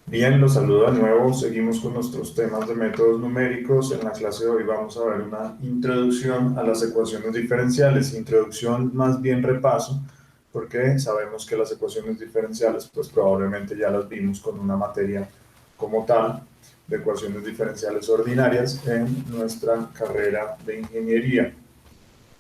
Bien, los saludo de nuevo. Seguimos con nuestros temas de métodos numéricos. En la clase de hoy vamos a ver una introducción a las ecuaciones diferenciales. Introducción más bien repaso, porque sabemos que las ecuaciones diferenciales, pues probablemente ya las vimos con una materia como tal de ecuaciones diferenciales ordinarias en nuestra carrera de ingeniería.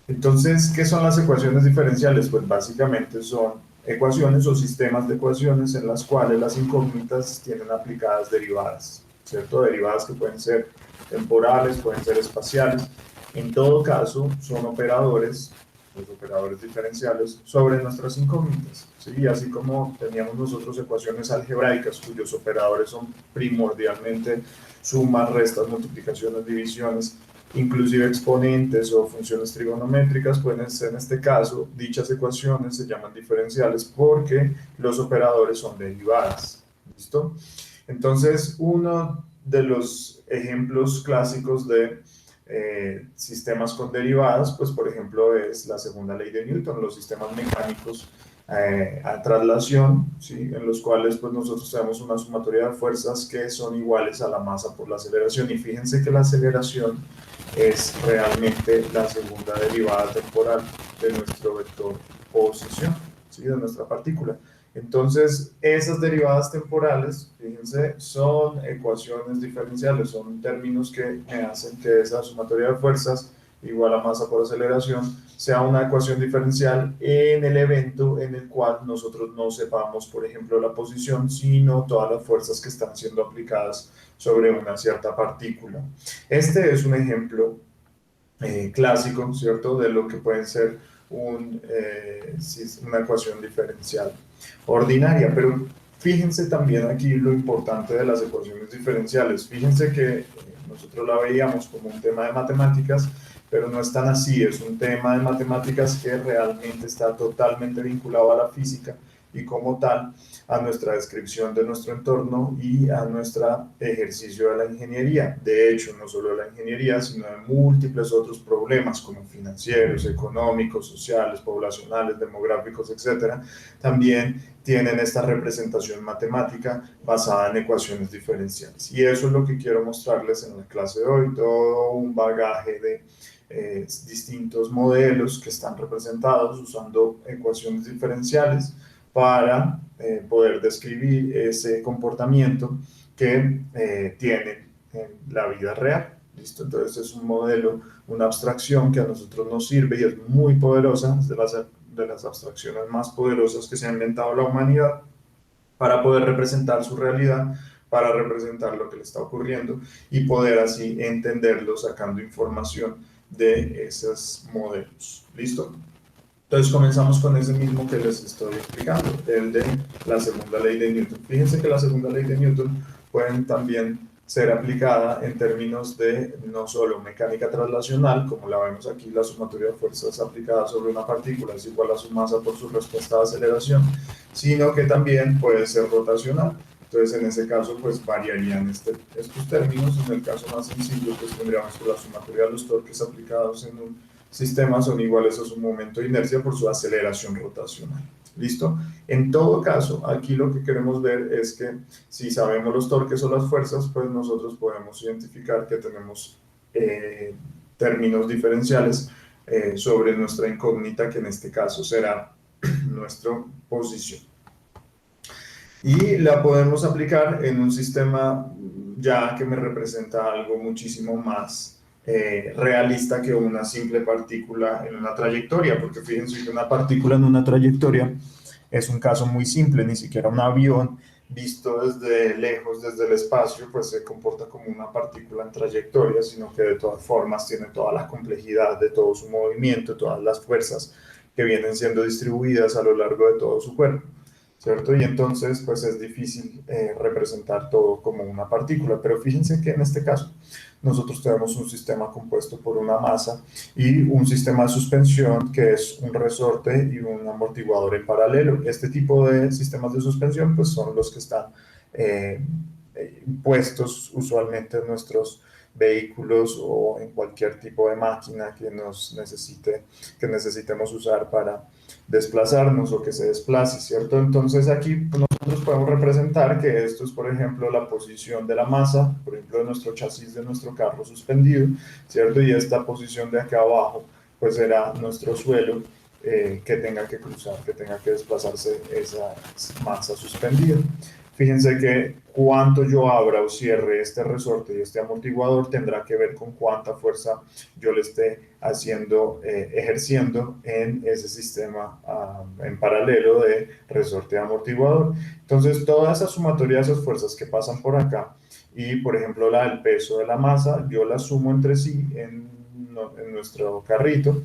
Entonces, ¿qué son las ecuaciones diferenciales? Pues básicamente son ecuaciones o sistemas de ecuaciones en las cuales las incógnitas tienen aplicadas derivadas, ¿cierto? Derivadas que pueden ser temporales, pueden ser espaciales. En todo caso, son operadores, los operadores diferenciales, sobre nuestras incógnitas, ¿sí? Así como teníamos nosotros ecuaciones algebraicas cuyos operadores son primordialmente sumas, restas, multiplicaciones, divisiones, inclusive exponentes o funciones trigonométricas, pueden ser en este caso, dichas ecuaciones se llaman diferenciales porque los operadores son derivadas. ¿Listo? Entonces, uno de los ejemplos clásicos de sistemas con derivadas, pues por ejemplo es la segunda ley de Newton, los sistemas mecánicos a traslación, ¿sí? En los cuales pues nosotros tenemos una sumatoria de fuerzas que son iguales a la masa por la aceleración. Y fíjense que la aceleración es realmente la segunda derivada temporal de nuestro vector posición, ¿sí? De nuestra partícula. Entonces, esas derivadas temporales, fíjense, son ecuaciones diferenciales, son términos que me hacen que esa sumatoria de fuerzas igual a masa por aceleración sea una ecuación diferencial en el evento en el cual nosotros no sepamos, por ejemplo, la posición, sino todas las fuerzas que están siendo aplicadas sobre una cierta partícula. Este es un ejemplo clásico, ¿cierto?, de lo que puede ser una ecuación diferencial ordinaria. Pero fíjense también aquí lo importante de las ecuaciones diferenciales. Fíjense que nosotros la veíamos como un tema de matemáticas, pero no es tan así. Es un tema de matemáticas que realmente está totalmente vinculado a la física y como tal a nuestra descripción de nuestro entorno y a nuestro ejercicio de la ingeniería. De hecho, no solo de la ingeniería, sino de múltiples otros problemas como financieros, económicos, sociales, poblacionales, demográficos, etcétera, también tienen esta representación matemática basada en ecuaciones diferenciales. Y eso es lo que quiero mostrarles en la clase de hoy, todo un bagaje de distintos modelos que están representados usando ecuaciones diferenciales para poder describir ese comportamiento que tiene en la vida real. ¿Listo? Entonces es un modelo, una abstracción que a nosotros nos sirve y es muy poderosa, es de las abstracciones más poderosas que se ha inventado la humanidad para poder representar su realidad, para representar lo que le está ocurriendo y poder así entenderlo sacando información de esos modelos. ¿Listo? Entonces comenzamos con ese mismo que les estoy explicando, el de la segunda ley de Newton. Fíjense que la segunda ley de Newton pueden también ser aplicada en términos de no solo mecánica translacional, como la vemos aquí, la sumatoria de fuerzas aplicadas sobre una partícula es igual a su masa por su respuesta de aceleración, sino que también puede ser rotacional. Entonces, en ese caso, pues variarían estos términos. En el caso más sencillo, pues tendríamos que la sumatoria de los torques aplicados en un sistema son iguales a su momento de inercia por su aceleración rotacional. ¿Listo? En todo caso, aquí lo que queremos ver es que si sabemos los torques o las fuerzas, pues nosotros podemos identificar que tenemos términos diferenciales sobre nuestra incógnita, que en este caso será nuestra posición. Y la podemos aplicar en un sistema ya que me representa algo muchísimo más realista que una simple partícula en una trayectoria, porque fíjense que una partícula en una trayectoria es un caso muy simple, ni siquiera un avión visto desde lejos, desde el espacio, pues se comporta como una partícula en trayectoria, sino que de todas formas tiene toda la complejidad de todo su movimiento, todas las fuerzas que vienen siendo distribuidas a lo largo de todo su cuerpo. ¿Cierto? Y entonces, pues es difícil representar todo como una partícula, pero fíjense que en este caso nosotros tenemos un sistema compuesto por una masa y un sistema de suspensión que es un resorte y un amortiguador en paralelo. Este tipo de sistemas de suspensión pues son los que están puestos usualmente en nuestros vehículos o en cualquier tipo de máquina que necesitemos usar para desplazarnos o que se desplace, ¿cierto? Entonces aquí nosotros podemos representar que esto es, por ejemplo, la posición de la masa, por ejemplo, de nuestro chasis de nuestro carro suspendido, ¿cierto? Y esta posición de acá abajo, pues será nuestro suelo que tenga que cruzar, que tenga que desplazarse esa masa suspendida. Fíjense que cuánto yo abra o cierre este resorte y este amortiguador tendrá que ver con cuánta fuerza yo le esté ejerciendo en ese sistema en paralelo de resorte amortiguador. Entonces, toda esa sumatoria de esas fuerzas que pasan por acá y, por ejemplo, la del peso de la masa, yo la sumo entre sí en nuestro carrito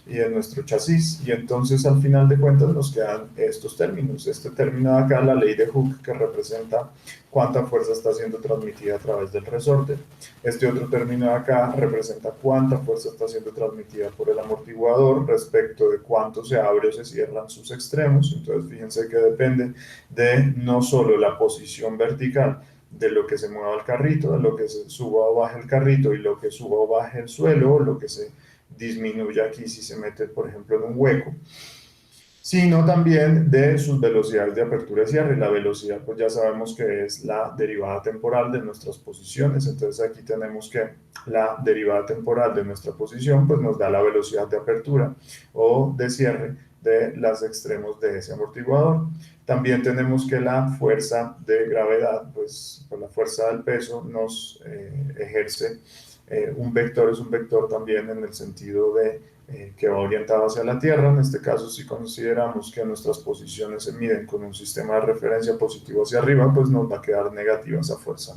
y en nuestro chasis, y entonces al final de cuentas nos quedan estos términos. Este término de acá, la ley de Hooke, que representa cuánta fuerza está siendo transmitida a través del resorte. Este otro término de acá representa cuánta fuerza está siendo transmitida por el amortiguador respecto de cuánto se abre o se cierran sus extremos. Entonces fíjense que depende de no solo la posición vertical de lo que se mueva el carrito, de lo que se suba o baje el carrito y lo que suba o baje el suelo, lo que se disminuye aquí si se mete, por ejemplo, en un hueco, sino también de sus velocidades de apertura y cierre. La velocidad, pues ya sabemos que es la derivada temporal de nuestras posiciones, entonces aquí tenemos que la derivada temporal de nuestra posición, pues nos da la velocidad de apertura o de cierre de los extremos de ese amortiguador. También tenemos que la fuerza de gravedad, pues por la fuerza del peso nos ejerce un vector, es un vector también en el sentido de que va orientado hacia la Tierra. En este caso, si consideramos que nuestras posiciones se miden con un sistema de referencia positivo hacia arriba, pues nos va a quedar negativa esa fuerza.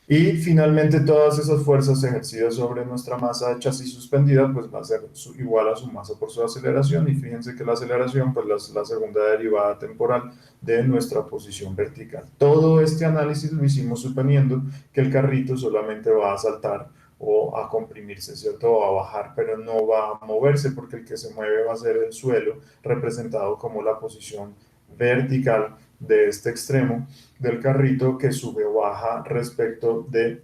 Y finalmente todas esas fuerzas ejercidas sobre nuestra masa de chasis suspendida, pues va a ser igual a su masa por su aceleración. Y fíjense que la aceleración, pues la segunda derivada temporal de nuestra posición vertical. Todo este análisis lo hicimos suponiendo que el carrito solamente va a saltar o a comprimirse, ¿cierto? O a bajar, pero no va a moverse porque el que se mueve va a ser el suelo, representado como la posición vertical de este extremo del carrito que sube o baja respecto de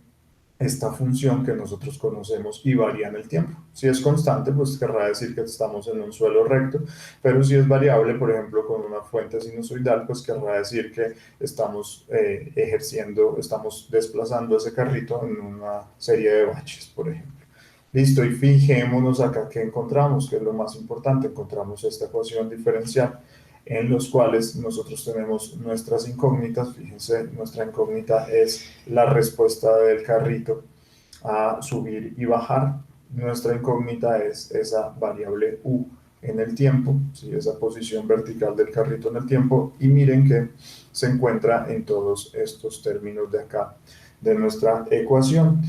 esta función que nosotros conocemos y varía en el tiempo. Si es constante, pues querrá decir que estamos en un suelo recto, pero si es variable, por ejemplo, con una fuente sinusoidal, pues querrá decir que estamos estamos desplazando ese carrito en una serie de baches, por ejemplo. Listo, y fijémonos acá que encontramos, que es lo más importante, encontramos esta ecuación diferencial en los cuales nosotros tenemos nuestras incógnitas. Fíjense, nuestra incógnita es la respuesta del carrito a subir y bajar. Nuestra incógnita es esa variable u en el tiempo, ¿sí? Esa posición vertical del carrito en el tiempo, y miren que se encuentra en todos estos términos de acá de nuestra ecuación.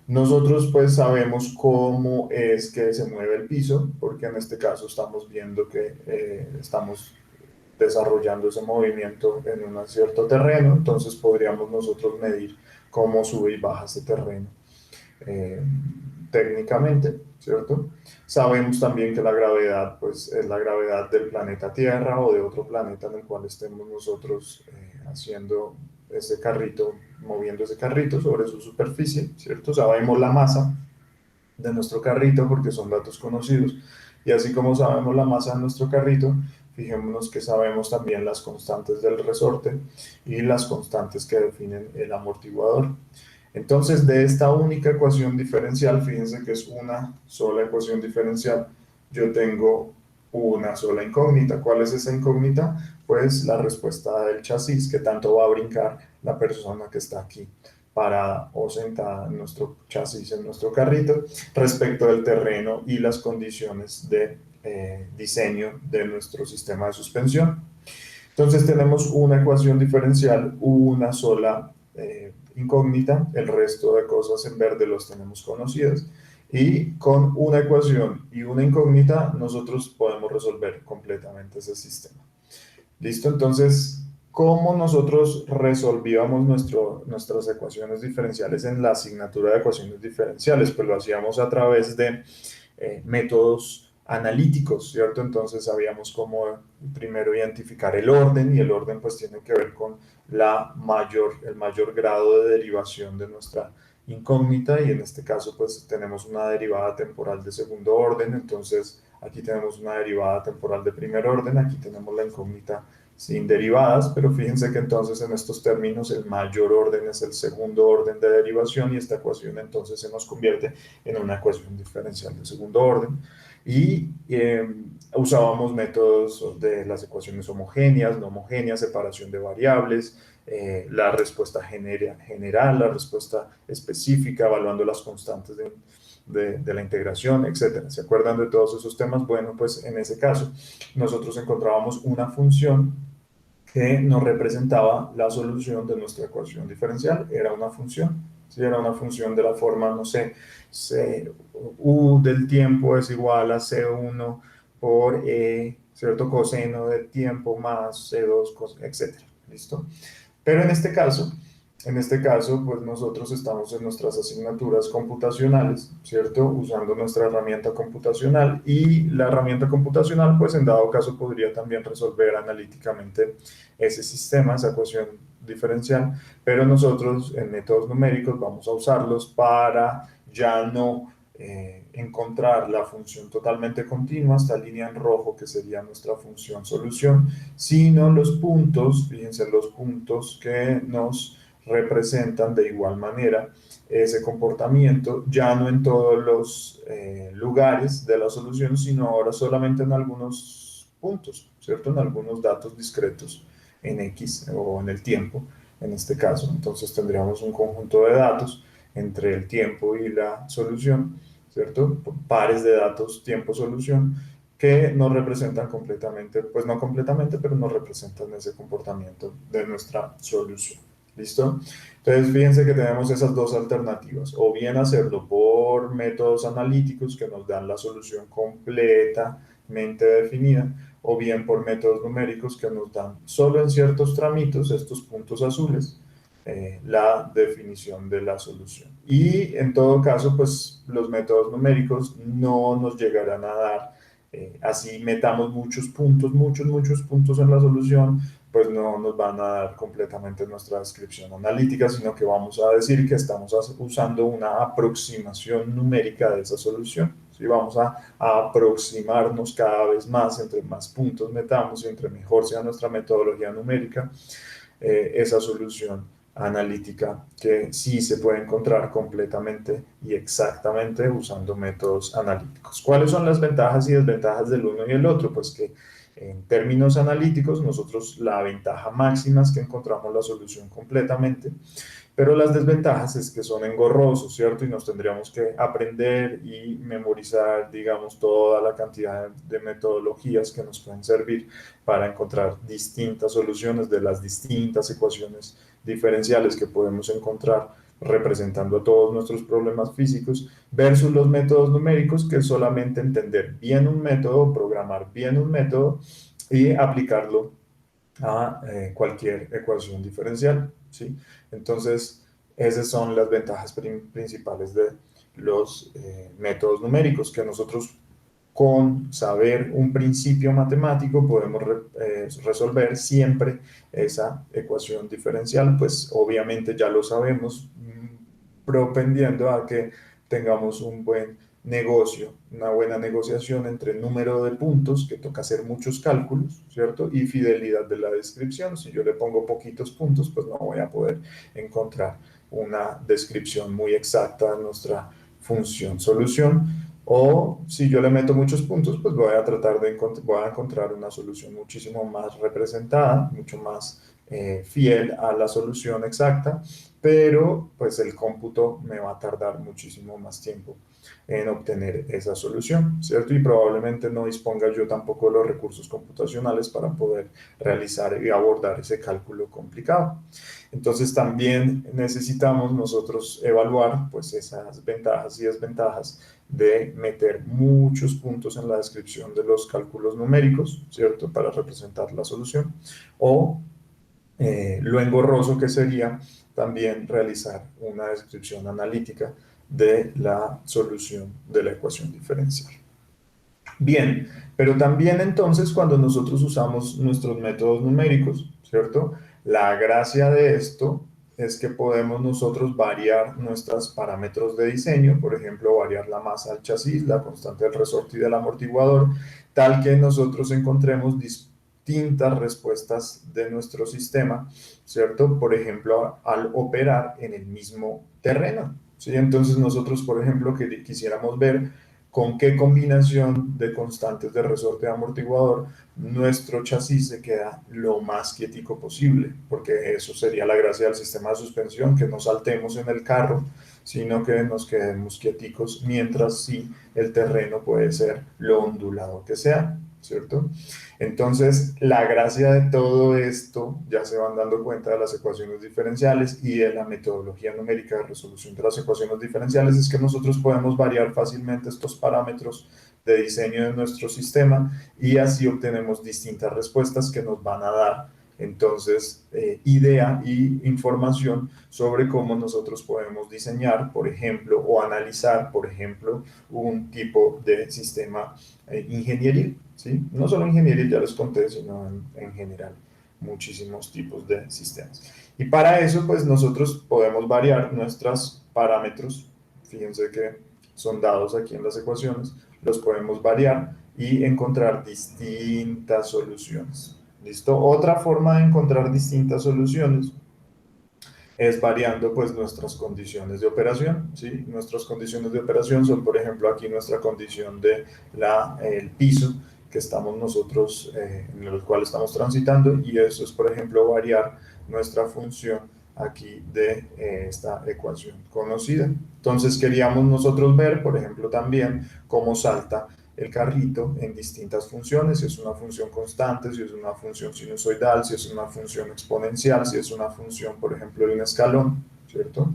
Nosotros pues sabemos cómo es que se mueve el piso, porque en este caso estamos viendo que estamos desarrollando ese movimiento en un cierto terreno, entonces podríamos nosotros medir cómo sube y baja ese terreno eh, técnicamente, ¿cierto? Sabemos también que la gravedad, pues, es la gravedad del planeta Tierra o de otro planeta en el cual estemos nosotros haciendo ese carrito, moviendo ese carrito sobre su superficie, ¿cierto? Sabemos la masa de nuestro carrito porque son datos conocidos. Y así como sabemos la masa de nuestro carrito, fijémonos que sabemos también las constantes del resorte y las constantes que definen el amortiguador. Entonces, de esta única ecuación diferencial, fíjense que es una sola ecuación diferencial, yo tengo una sola incógnita. ¿Cuál es esa incógnita? Pues la respuesta del chasis, que tanto va a brincar la persona que está aquí parada o sentada en nuestro chasis, en nuestro carrito, respecto del terreno y las condiciones de diseño de nuestro sistema de suspensión. Entonces tenemos una ecuación diferencial, una sola incógnita, el resto de cosas en verde los tenemos conocidas, y con una ecuación y una incógnita nosotros podemos resolver completamente ese sistema. ¿Listo? Entonces, ¿cómo nosotros resolvíamos nuestras ecuaciones diferenciales en la asignatura de ecuaciones diferenciales? Pues lo hacíamos a través de métodos analíticos, ¿cierto? Entonces sabíamos cómo primero identificar el orden, y el orden pues tiene que ver con el mayor grado de derivación de nuestra incógnita y en este caso pues tenemos una derivada temporal de segundo orden, entonces aquí tenemos una derivada temporal de primer orden, aquí tenemos la incógnita sin derivadas, pero fíjense que entonces en estos términos el mayor orden es el segundo orden de derivación y esta ecuación entonces se nos convierte en una ecuación diferencial de segundo orden. Y usábamos métodos de las ecuaciones homogéneas, no homogéneas, separación de variables, la respuesta general, la respuesta específica, evaluando las constantes de la integración, etcétera. ¿Se acuerdan de todos esos temas? Bueno, pues en ese caso nosotros encontrábamos una función que nos representaba la solución de nuestra ecuación diferencial. Era una función, ¿sí? Era una función de la forma, no sé, u del tiempo es igual a C1 por E, ¿cierto? Coseno del tiempo más C2, etcétera. ¿Listo? Pero en este caso, pues nosotros estamos en nuestras asignaturas computacionales, ¿cierto? Usando nuestra herramienta computacional y la herramienta computacional, pues en dado caso podría también resolver analíticamente ese sistema, esa ecuación diferencial, pero nosotros en métodos numéricos vamos a usarlos para ya no encontrar la función totalmente continua, esta línea en rojo que sería nuestra función solución, sino los puntos, fíjense los puntos que nos representan de igual manera ese comportamiento, ya no en todos los lugares de la solución, sino ahora solamente en algunos puntos, ¿cierto? En algunos datos discretos en X o en el tiempo, en este caso. Entonces tendríamos un conjunto de datos entre el tiempo y la solución, ¿cierto? Pares de datos tiempo-solución que nos representan completamente, pues no completamente, pero nos representan ese comportamiento de nuestra solución. ¿Listo? Entonces, fíjense que tenemos esas dos alternativas, o bien hacerlo por métodos analíticos que nos dan la solución completamente definida, o bien por métodos numéricos que nos dan solo en ciertos tramitos, estos puntos azules, la definición de la solución. Y en todo caso, pues los métodos numéricos no nos llegarán a dar, así metamos muchos puntos en la solución, pues no nos van a dar completamente nuestra descripción analítica, sino que vamos a decir que estamos usando una aproximación numérica de esa solución. ¿Sí? Vamos a aproximarnos cada vez más, entre más puntos metamos y entre mejor sea nuestra metodología numérica, esa solución analítica que sí se puede encontrar completamente y exactamente usando métodos analíticos. ¿Cuáles son las ventajas y desventajas del uno y el otro? Pues que en términos analíticos, nosotros la ventaja máxima es que encontramos la solución completamente, pero las desventajas es que son engorrosos, ¿cierto? Y nos tendríamos que aprender y memorizar, digamos, toda la cantidad de metodologías que nos pueden servir para encontrar distintas soluciones de las distintas ecuaciones diferenciales que podemos encontrar representando a todos nuestros problemas físicos, versus los métodos numéricos, que es solamente entender bien un método, programar bien un método y aplicarlo a cualquier ecuación diferencial, ¿sí? Entonces, esas son las ventajas principales de los métodos numéricos, que nosotros con saber un principio matemático podemos resolver siempre esa ecuación diferencial, pues obviamente ya lo sabemos, propendiendo a que tengamos un buen negocio, una buena negociación entre el número de puntos, que toca hacer muchos cálculos, ¿cierto? Y fidelidad de la descripción. Si yo le pongo poquitos puntos, pues no voy a poder encontrar una descripción muy exacta de nuestra función solución. O si yo le meto muchos puntos, pues voy a tratar de encontrar una solución muchísimo más representada, mucho más fiel a la solución exacta, pero pues el cómputo me va a tardar muchísimo más tiempo en obtener esa solución, ¿cierto? Y probablemente no disponga yo tampoco de los recursos computacionales para poder realizar y abordar ese cálculo complicado. Entonces también necesitamos nosotros evaluar pues esas ventajas y desventajas de meter muchos puntos en la descripción de los cálculos numéricos, ¿cierto? Para representar la solución, o lo engorroso que sería también realizar una descripción analítica de la solución de la ecuación diferencial. Bien, pero también entonces cuando nosotros usamos nuestros métodos numéricos, ¿cierto? La gracia de esto es que podemos nosotros variar nuestros parámetros de diseño, por ejemplo, variar la masa del chasis, la constante del resorte y del amortiguador, tal que nosotros encontremos distintas respuestas de nuestro sistema, ¿cierto? Por ejemplo, al operar en el mismo terreno, ¿sí? Entonces nosotros, por ejemplo, que quisiéramos ver con qué combinación de constantes de resorte y amortiguador nuestro chasis se queda lo más quietico posible, porque eso sería la gracia del sistema de suspensión, que no saltemos en el carro, sino que nos quedemos quieticos, mientras sí el terreno puede ser lo ondulado que sea, ¿cierto? Entonces, la gracia de todo esto, ya se van dando cuenta de las ecuaciones diferenciales y de la metodología numérica de resolución de las ecuaciones diferenciales, es que nosotros podemos variar fácilmente estos parámetros de diseño de nuestro sistema y así obtenemos distintas respuestas que nos van a dar entonces idea y información sobre cómo nosotros podemos diseñar, por ejemplo, o analizar, por ejemplo, un tipo de sistema ingenieril, ¿sí? No solo ingenieril, ya les conté, sino en general, muchísimos tipos de sistemas. Y para eso, pues nosotros podemos variar nuestros parámetros, fíjense que son dados aquí en las ecuaciones, los podemos variar y encontrar distintas soluciones. ¿Listo? Otra forma de encontrar distintas soluciones es variando pues nuestras condiciones de operación, ¿sí? Nuestras condiciones de operación son, por ejemplo, aquí nuestra condición de el piso que estamos nosotros, en el cual estamos transitando, y eso es, por ejemplo, variar nuestra función aquí de esta ecuación conocida. Entonces queríamos nosotros ver, por ejemplo, también cómo salta el carrito en distintas funciones, si es una función constante, si es una función sinusoidal, si es una función exponencial, si es una función, por ejemplo, de un escalón, ¿cierto?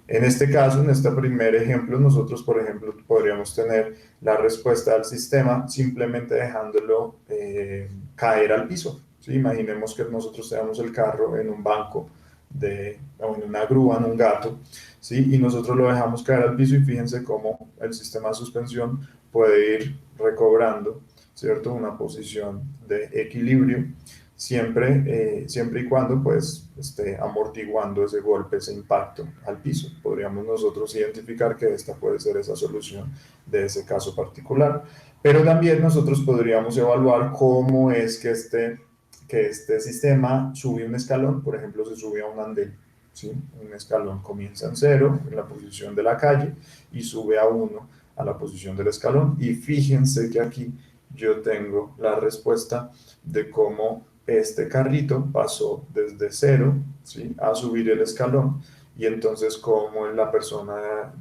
En este caso, en este primer ejemplo, nosotros, por ejemplo, podríamos tener la respuesta del sistema simplemente dejándolo caer al piso, ¿sí? Imaginemos que nosotros tenemos el carro en un banco o en una grúa, en un gato, ¿sí? Y nosotros lo dejamos caer al piso y fíjense cómo el sistema de suspensión puede ir recobrando, ¿cierto? Una posición de equilibrio siempre y cuando pues esté amortiguando ese golpe, ese impacto al piso. Podríamos nosotros identificar que esta puede ser esa solución de ese caso particular, pero también nosotros podríamos evaluar cómo es que este sistema sube un escalón, por ejemplo, se sube a un andén, ¿sí? Un escalón comienza en 0, en la posición de la calle, y sube a 1 a la posición del escalón, y fíjense que aquí yo tengo la respuesta de cómo este carrito pasó desde 0, ¿sí? A subir el escalón, y entonces como la persona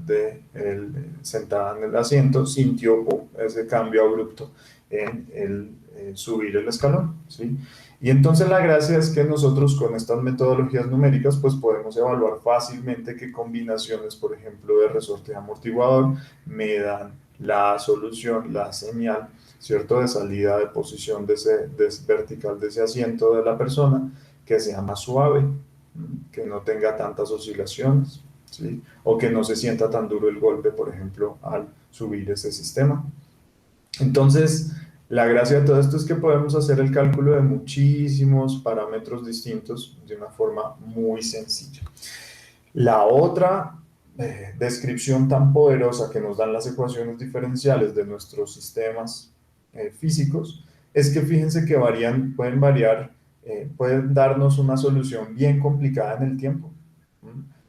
sentada en el asiento sintió ese cambio abrupto en el subir el escalón, ¿sí? Y entonces la gracia es que nosotros con estas metodologías numéricas pues podemos evaluar fácilmente qué combinaciones, por ejemplo, de resorte y amortiguador me dan la solución, la señal, ¿cierto? De salida de posición vertical de ese asiento de la persona, que sea más suave, que no tenga tantas oscilaciones, ¿sí? O que no se sienta tan duro el golpe, por ejemplo, al subir ese sistema. Entonces, la gracia de todo esto es que podemos hacer el cálculo de muchísimos parámetros distintos de una forma muy sencilla. La otra descripción tan poderosa que nos dan las ecuaciones diferenciales de nuestros sistemas físicos es que fíjense que pueden variar, pueden darnos una solución bien complicada en el tiempo.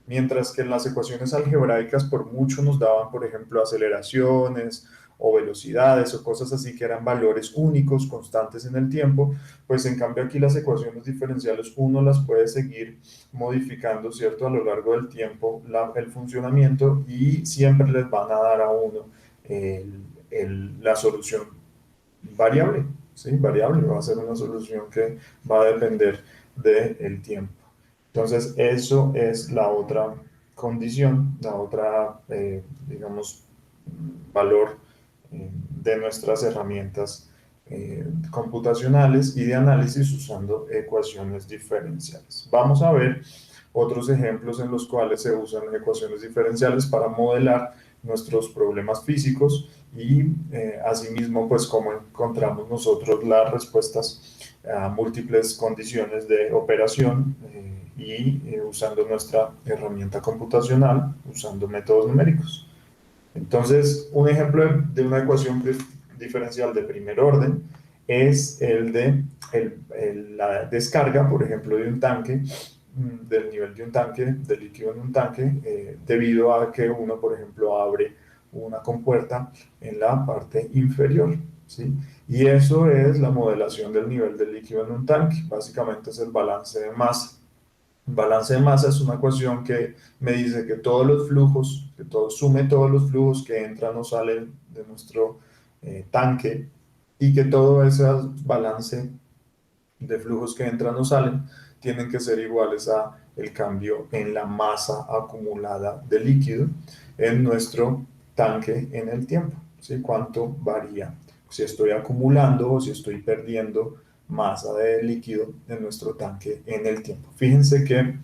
Mientras que en las ecuaciones algebraicas por mucho nos daban, por ejemplo, aceleraciones o velocidades o cosas así que eran valores únicos, constantes en el tiempo, pues en cambio aquí las ecuaciones diferenciales uno las puede seguir modificando, ¿cierto? A lo largo del tiempo el funcionamiento, y siempre les van a dar a uno la solución variable, ¿sí? Variable, va a ser una solución que va a depender del tiempo. Entonces, eso es la otra condición, la otra, digamos, valor de nuestras herramientas computacionales y de análisis usando ecuaciones diferenciales. Vamos a ver otros ejemplos en los cuales se usan ecuaciones diferenciales para modelar nuestros problemas físicos y asimismo pues cómo encontramos nosotros las respuestas a múltiples condiciones de operación y usando nuestra herramienta computacional, usando métodos numéricos. Entonces, un ejemplo de una ecuación diferencial de primer orden es el de la descarga, por ejemplo, de un tanque, del nivel de un tanque, de líquido en un tanque, debido a que uno, por ejemplo, abre una compuerta en la parte inferior, ¿sí? Y eso es la modelación del nivel de líquido en un tanque. Básicamente es el balance de masa. El balance de masa es una ecuación que me dice que todos los flujos, que todo sume todos los flujos que entran o salen de nuestro tanque, y que todo ese balance de flujos que entran o salen tienen que ser iguales a el cambio en la masa acumulada de líquido en nuestro tanque en el tiempo, ¿sí? Cuánto varía, si estoy acumulando o si estoy perdiendo masa de líquido en nuestro tanque en el tiempo. Fíjense que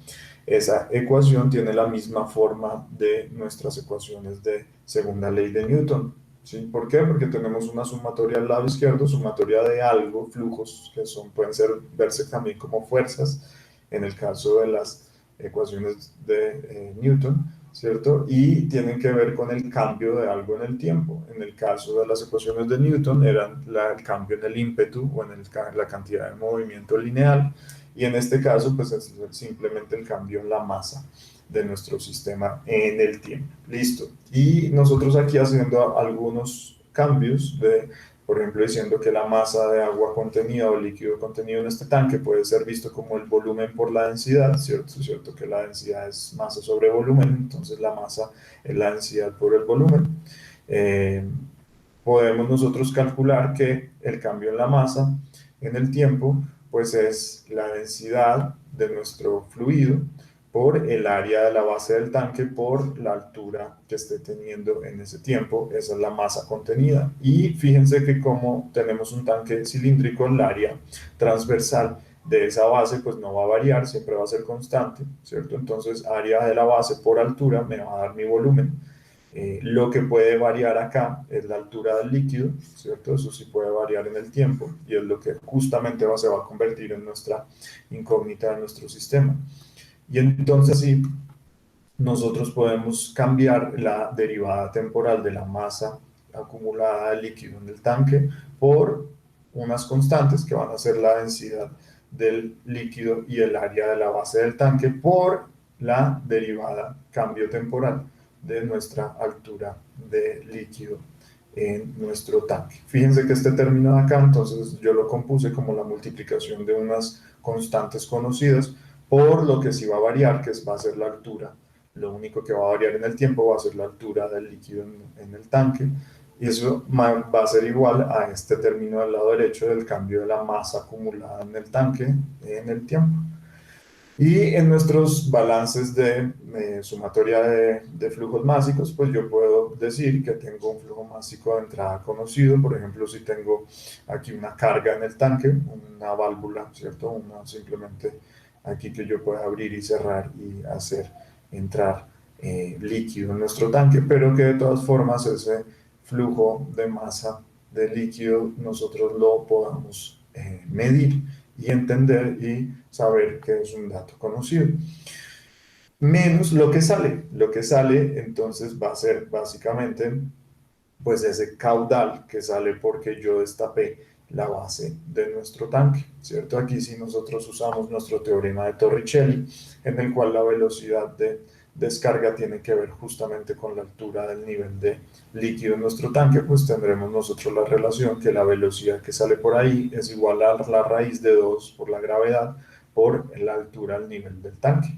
esa ecuación tiene la misma forma de nuestras ecuaciones de segunda ley de Newton. ¿Sí? ¿Por qué? Porque tenemos una sumatoria al lado izquierdo, sumatoria de algo, flujos, que son, pueden ser, verse también como fuerzas, en el caso de las ecuaciones de Newton, ¿cierto? Y tienen que ver con el cambio de algo en el tiempo. En el caso de las ecuaciones de Newton eran el cambio en el ímpetu o en la cantidad de movimiento lineal, y en este caso pues es simplemente el cambio en la masa de nuestro sistema en el tiempo. Listo. Y nosotros aquí haciendo algunos cambios por ejemplo, diciendo que la masa de agua contenida o líquido contenido en este tanque puede ser visto como el volumen por la densidad, ¿cierto? Es cierto que la densidad es masa sobre volumen, entonces la masa es la densidad por el volumen. Eh, Podemos nosotros calcular que el cambio en la masa en el tiempo, pues es la densidad de nuestro fluido por el área de la base del tanque por la altura que esté teniendo en ese tiempo. Esa es la masa contenida. Y fíjense que como tenemos un tanque cilíndrico, el área transversal de esa base pues no va a variar, siempre va a ser constante, ¿cierto? Entonces área de la base por altura me va a dar mi volumen. Lo que puede variar acá es la altura del líquido, ¿cierto? Eso sí puede variar en el tiempo y es lo que justamente se va a convertir en nuestra incógnita de nuestro sistema. Y entonces sí, nosotros podemos cambiar la derivada temporal de la masa acumulada de líquido en el tanque por unas constantes que van a ser la densidad del líquido y el área de la base del tanque por la derivada cambio temporal de nuestra altura de líquido en nuestro tanque. Fíjense que este término de acá, entonces yo lo compuse como la multiplicación de unas constantes conocidas por lo que sí va a variar, que va a ser la altura. Lo único que va a variar en el tiempo va a ser la altura del líquido en el tanque, y eso va a ser igual a este término del lado derecho del cambio de la masa acumulada en el tanque en el tiempo. Y en nuestros balances de sumatoria de flujos másicos, pues yo puedo decir que tengo un flujo másico de entrada conocido. Por ejemplo, si tengo aquí una carga en el tanque, una válvula, ¿cierto? Simplemente aquí que yo pueda abrir y cerrar y hacer entrar líquido en nuestro tanque, pero que de todas formas ese flujo de masa de líquido nosotros lo podamos medir y entender y saber que es un dato conocido. Menos lo que sale. Lo que sale entonces va a ser básicamente pues ese caudal que sale porque yo destapé la base de nuestro tanque, ¿cierto? Aquí sí nosotros usamos nuestro teorema de Torricelli, en el cual la velocidad de descarga tiene que ver justamente con la altura del nivel de líquido en nuestro tanque, pues tendremos nosotros la relación que la velocidad que sale por ahí es igual a la raíz de 2 por la gravedad por la altura del nivel del tanque.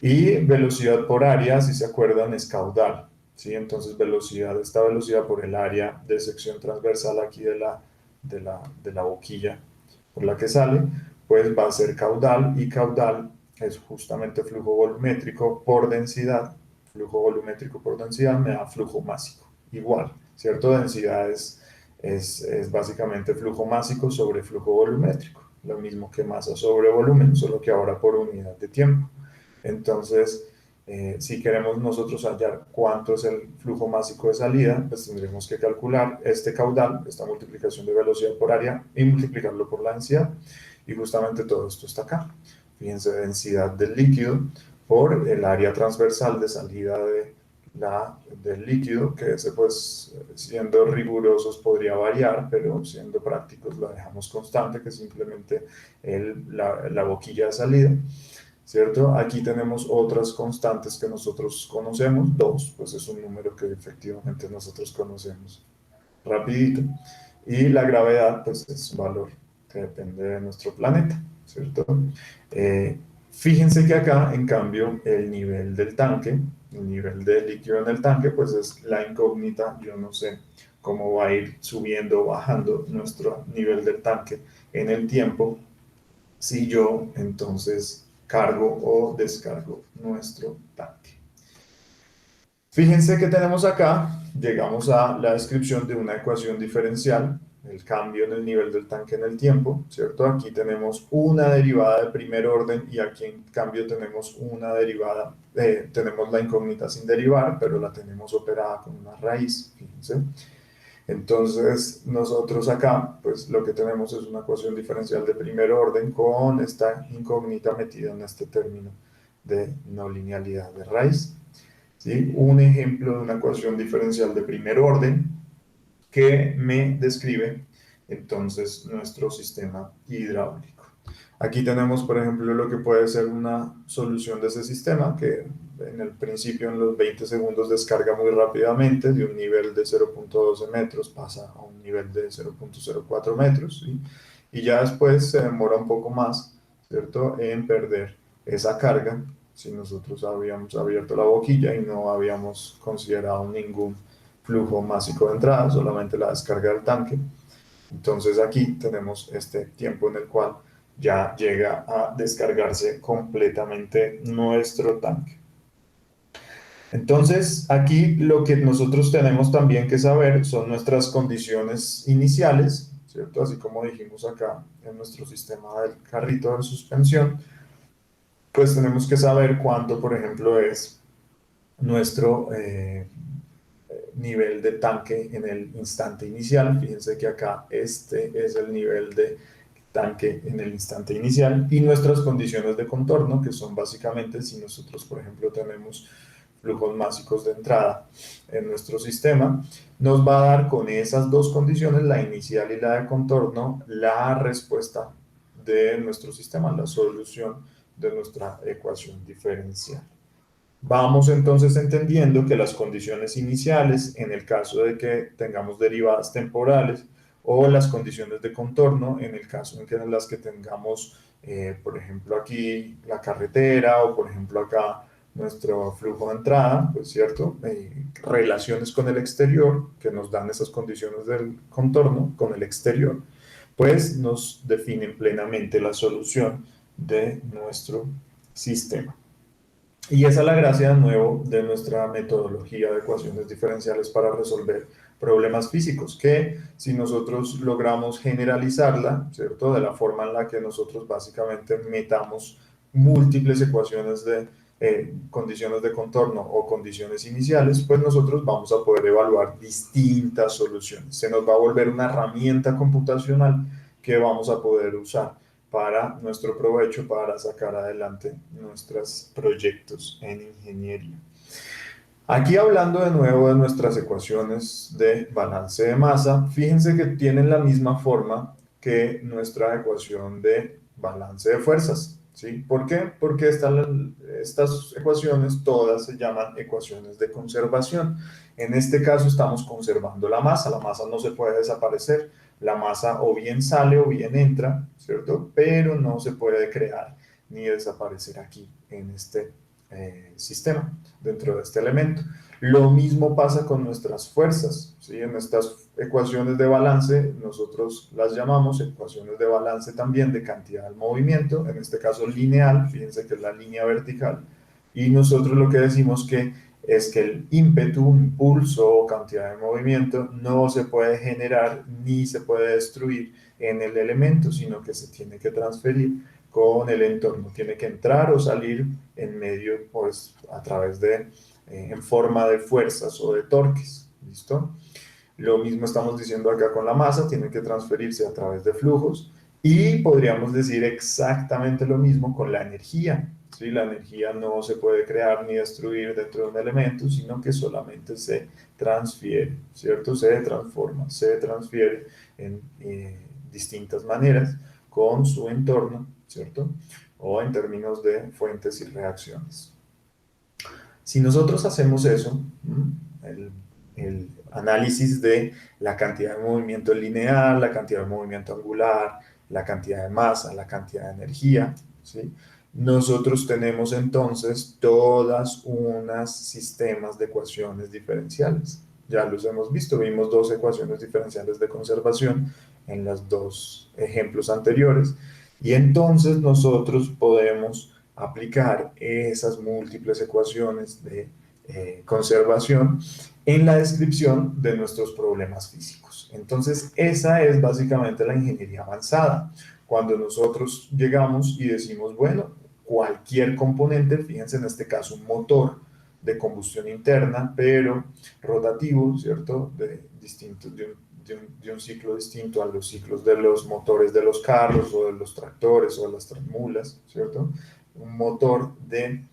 Y velocidad por área, si se acuerdan, es caudal, ¿sí? Entonces esta velocidad por el área de sección transversal aquí de la boquilla por la que sale, pues va a ser caudal, y caudal es justamente flujo volumétrico por densidad. Flujo volumétrico por densidad me da flujo másico. Igual, ¿cierto? Densidad es básicamente flujo másico sobre flujo volumétrico. Lo mismo que masa sobre volumen, solo que ahora por unidad de tiempo. Entonces, si queremos nosotros hallar cuánto es el flujo másico de salida, pues tendremos que calcular este caudal, esta multiplicación de velocidad por área, y multiplicarlo por la densidad. Y justamente todo esto está acá. fíjense, densidad del líquido por el área transversal de salida del líquido, que ese pues siendo rigurosos podría variar, pero siendo prácticos lo dejamos constante, que es simplemente la boquilla de salida, ¿cierto? Aquí tenemos otras constantes que nosotros conocemos, 2, pues es un número que efectivamente nosotros conocemos rapidito, y la gravedad pues es un valor que depende de nuestro planeta, ¿cierto? Eh, Fíjense que acá, en cambio, el nivel del tanque, el nivel de líquido en el tanque, pues es la incógnita. Yo no sé cómo va a ir subiendo o bajando nuestro nivel del tanque en el tiempo si yo entonces cargo o descargo nuestro tanque. Fíjense que tenemos acá, llegamos a la descripción de una ecuación diferencial, el cambio en el nivel del tanque en el tiempo, ¿cierto? Aquí tenemos una derivada de primer orden y aquí en cambio tenemos una derivada, tenemos la incógnita sin derivar, pero la tenemos operada con una raíz, fíjense. Entonces nosotros acá, pues lo que tenemos es una ecuación diferencial de primer orden con esta incógnita metida en este término de no linealidad de raíz. ¿Sí? Un ejemplo de una ecuación diferencial de primer orden que me describe entonces nuestro sistema hidráulico. Aquí tenemos, por ejemplo, lo que puede ser una solución de ese sistema que en el principio en los 20 segundos descarga muy rápidamente, de un nivel de 0.12 metros pasa a un nivel de 0.04 metros, ¿sí? Y ya después se demora un poco más, ¿cierto?, en perder esa carga si nosotros habíamos abierto la boquilla y no habíamos considerado ningún flujo másico de entrada, solamente la descarga del tanque. Entonces aquí tenemos este tiempo en el cual ya llega a descargarse completamente nuestro tanque. Entonces aquí lo que nosotros tenemos también que saber son nuestras condiciones iniciales, ¿cierto? Así como dijimos acá en nuestro sistema del carrito de suspensión, pues tenemos que saber cuánto, por ejemplo, es nuestro nivel de tanque en el instante inicial. Fíjense que acá este es el nivel de tanque en el instante inicial y nuestras condiciones de contorno, que son básicamente si nosotros, por ejemplo, tenemos flujos másicos de entrada en nuestro sistema, nos va a dar con esas dos condiciones, la inicial y la de contorno, la respuesta de nuestro sistema, la solución de nuestra ecuación diferencial. Vamos entonces entendiendo que las condiciones iniciales, en el caso de que tengamos derivadas temporales, o las condiciones de contorno, en el caso en las que tengamos, por ejemplo, aquí la carretera, o por ejemplo acá nuestro flujo de entrada, pues cierto, relaciones con el exterior, que nos dan esas condiciones del contorno con el exterior, pues nos definen plenamente la solución de nuestro sistema. Y esa es la gracia de nuevo de nuestra metodología de ecuaciones diferenciales para resolver problemas físicos, que si nosotros logramos generalizarla, ¿cierto? De la forma en la que nosotros básicamente metamos múltiples ecuaciones de condiciones de contorno o condiciones iniciales, pues nosotros vamos a poder evaluar distintas soluciones. Se nos va a volver una herramienta computacional que vamos a poder usar para nuestro provecho, para sacar adelante nuestros proyectos en ingeniería. Aquí hablando de nuevo de nuestras ecuaciones de balance de masa, fíjense que tienen la misma forma que nuestra ecuación de balance de fuerzas, ¿sí? ¿Por qué? Porque estas ecuaciones todas se llaman ecuaciones de conservación. En este caso estamos conservando la masa no se puede desaparecer, la masa o bien sale o bien entra, ¿cierto? Pero no se puede crear ni desaparecer aquí en este sistema, dentro de este elemento. Lo mismo pasa con nuestras fuerzas, ¿sí? En estas ecuaciones de balance, nosotros las llamamos ecuaciones de balance también de cantidad del movimiento, en este caso lineal, fíjense que es la línea vertical, y nosotros lo que decimos que es que el ímpetu, impulso o cantidad de movimiento no se puede generar ni se puede destruir en el elemento, sino que se tiene que transferir con el entorno, tiene que entrar o salir en medio, pues a través de, en forma de fuerzas o de torques, ¿listo? Lo mismo estamos diciendo acá con la masa, tiene que transferirse a través de flujos Y podríamos decir exactamente lo mismo con la energía. ¿Sí? La energía no se puede crear ni destruir dentro de un elemento, sino que solamente se transfiere, ¿cierto? Se transforma, se transfiere en distintas maneras con su entorno, ¿cierto? O en términos de fuentes y reacciones. Si nosotros hacemos eso, el análisis de la cantidad de movimiento lineal, la cantidad de movimiento angular, la cantidad de masa, la cantidad de energía, ¿sí? Nosotros tenemos entonces todas unas sistemas de ecuaciones diferenciales. Ya los hemos visto, vimos dos ecuaciones diferenciales de conservación en los dos ejemplos anteriores, y entonces nosotros podemos aplicar esas múltiples ecuaciones de conservación en la descripción de nuestros problemas físicos. Entonces, esa es básicamente la ingeniería avanzada. Cuando nosotros llegamos y decimos, bueno, cualquier componente, fíjense en este caso un motor de combustión interna, pero rotativo, ¿cierto? De un ciclo distinto a los ciclos de los motores de los carros o de los tractores o de las transmulas, ¿cierto? Un motor de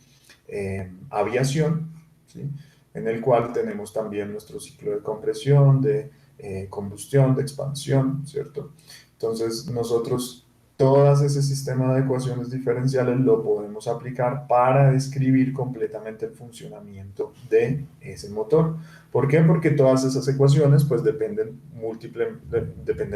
aviación, ¿sí? En el cual tenemos también nuestro ciclo de compresión, de combustión, de expansión, ¿cierto? Entonces nosotros todo ese sistema de ecuaciones diferenciales lo podemos aplicar para describir completamente el funcionamiento de ese motor. ¿Por qué? Porque todas esas ecuaciones pues dependen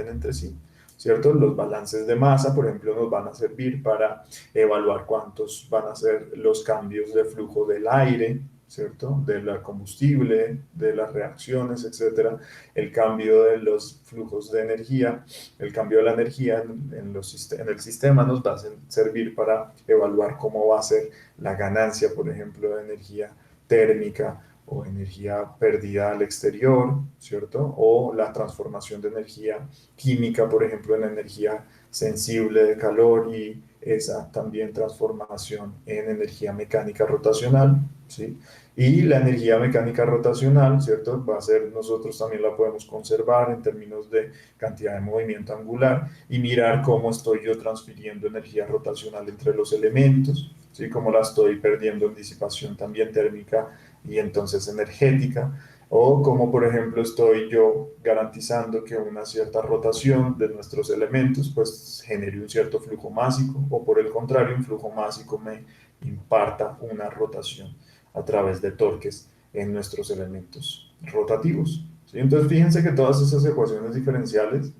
entre sí. ¿Cierto? Los balances de masa, por ejemplo, nos van a servir para evaluar cuántos van a ser los cambios de flujo del aire, ¿cierto? De la combustible, de las reacciones, etcétera, el cambio de los flujos de energía, el cambio de la energía en el sistema nos va a servir para evaluar cómo va a ser la ganancia, por ejemplo, de energía térmica o energía perdida al exterior, ¿cierto? O la transformación de energía química, por ejemplo, en energía sensible de calor y esa también transformación en energía mecánica rotacional, ¿sí? Y la energía mecánica rotacional, ¿cierto? Va a ser, nosotros también la podemos conservar en términos de cantidad de movimiento angular y mirar cómo estoy yo transfiriendo energía rotacional entre los elementos, ¿sí? Cómo la estoy perdiendo en disipación también térmica y entonces energética, o como por ejemplo estoy yo garantizando que una cierta rotación de nuestros elementos pues genere un cierto flujo másico, o por el contrario un flujo másico me imparta una rotación a través de torques en nuestros elementos rotativos, ¿sí? Entonces fíjense que todas esas ecuaciones diferenciales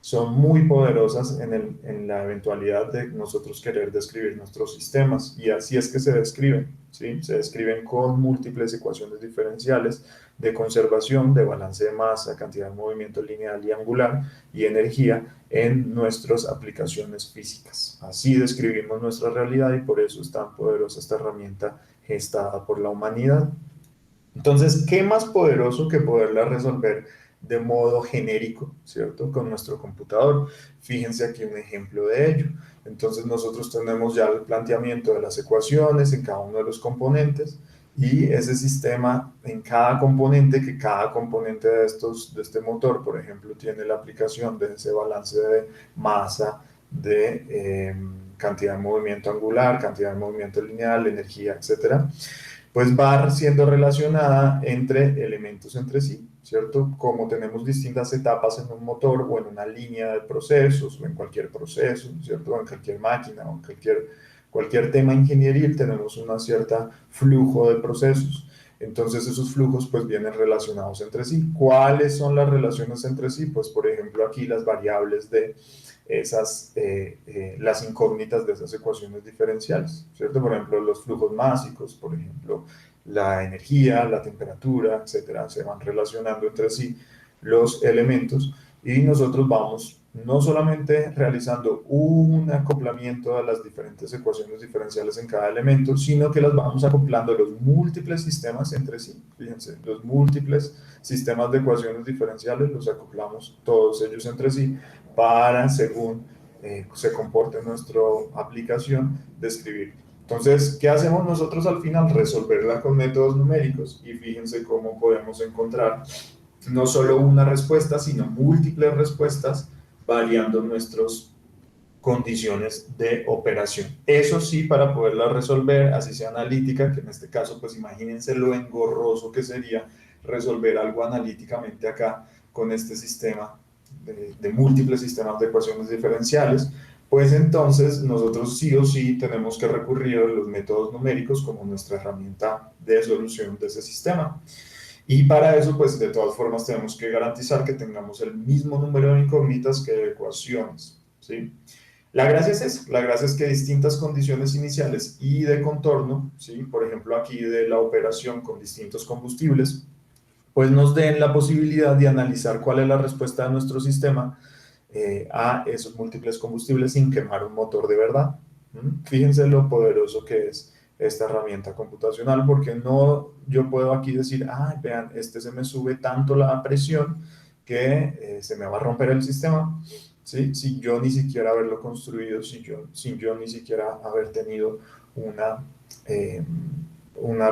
son muy poderosas en la eventualidad de nosotros querer describir nuestros sistemas, y así es que se describen, ¿sí? Se describen con múltiples ecuaciones diferenciales de conservación, de balance de masa, cantidad de movimiento lineal y angular y energía en nuestras aplicaciones físicas. Así describimos nuestra realidad y por eso es tan poderosa esta herramienta gestada por la humanidad. Entonces, ¿qué más poderoso que poderla resolver de modo genérico, ¿cierto? Con nuestro computador. Fíjense aquí un ejemplo de ello. Entonces, nosotros tenemos ya el planteamiento de las ecuaciones en cada uno de los componentes y ese sistema en cada componente, que cada componente de este motor, por ejemplo, tiene la aplicación de ese balance de masa, de cantidad de movimiento angular, cantidad de movimiento lineal, energía, etcétera, pues va siendo relacionada entre elementos entre sí, ¿cierto? Como tenemos distintas etapas en un motor o en una línea de procesos o en cualquier proceso, ¿cierto? O en cualquier máquina o en cualquier tema ingenieril tenemos una cierta flujo de procesos. Entonces esos flujos pues vienen relacionados entre sí. ¿Cuáles son las relaciones entre sí? Pues por ejemplo aquí las variables de las incógnitas de esas ecuaciones diferenciales, ¿cierto? Por ejemplo, los flujos másicos, por ejemplo, la energía, la temperatura, etcétera, se van relacionando entre sí los elementos y nosotros vamos no solamente realizando un acoplamiento a las diferentes ecuaciones diferenciales en cada elemento, sino que las vamos acoplando a los múltiples sistemas entre sí. Fíjense, los múltiples sistemas de ecuaciones diferenciales los acoplamos todos ellos entre sí para, según se comporte nuestra aplicación, describir. Entonces, ¿qué hacemos nosotros al final? Resolverla con métodos numéricos, y fíjense cómo podemos encontrar no solo una respuesta, sino múltiples respuestas variando nuestros condiciones de operación. Eso sí, para poderla resolver, así sea analítica, que en este caso, pues imagínense lo engorroso que sería resolver algo analíticamente acá con este sistema de múltiples sistemas de ecuaciones diferenciales, pues entonces nosotros sí o sí tenemos que recurrir a los métodos numéricos como nuestra herramienta de solución de ese sistema. Y para eso, pues de todas formas tenemos que garantizar que tengamos el mismo número de incógnitas que de ecuaciones, ¿sí? La gracia es eso, la gracia es que distintas condiciones iniciales y de contorno, ¿sí? Por ejemplo aquí de la operación con distintos combustibles, pues nos den la posibilidad de analizar cuál es la respuesta de nuestro sistema a esos múltiples combustibles sin quemar un motor de verdad. Fíjense lo poderoso que es esta herramienta computacional, porque no yo puedo aquí decir, ah, vean, este se me sube tanto la presión que se me va a romper el sistema, ¿sí? Sin yo ni siquiera haberlo construido, sin yo ni siquiera haber tenido una, eh, una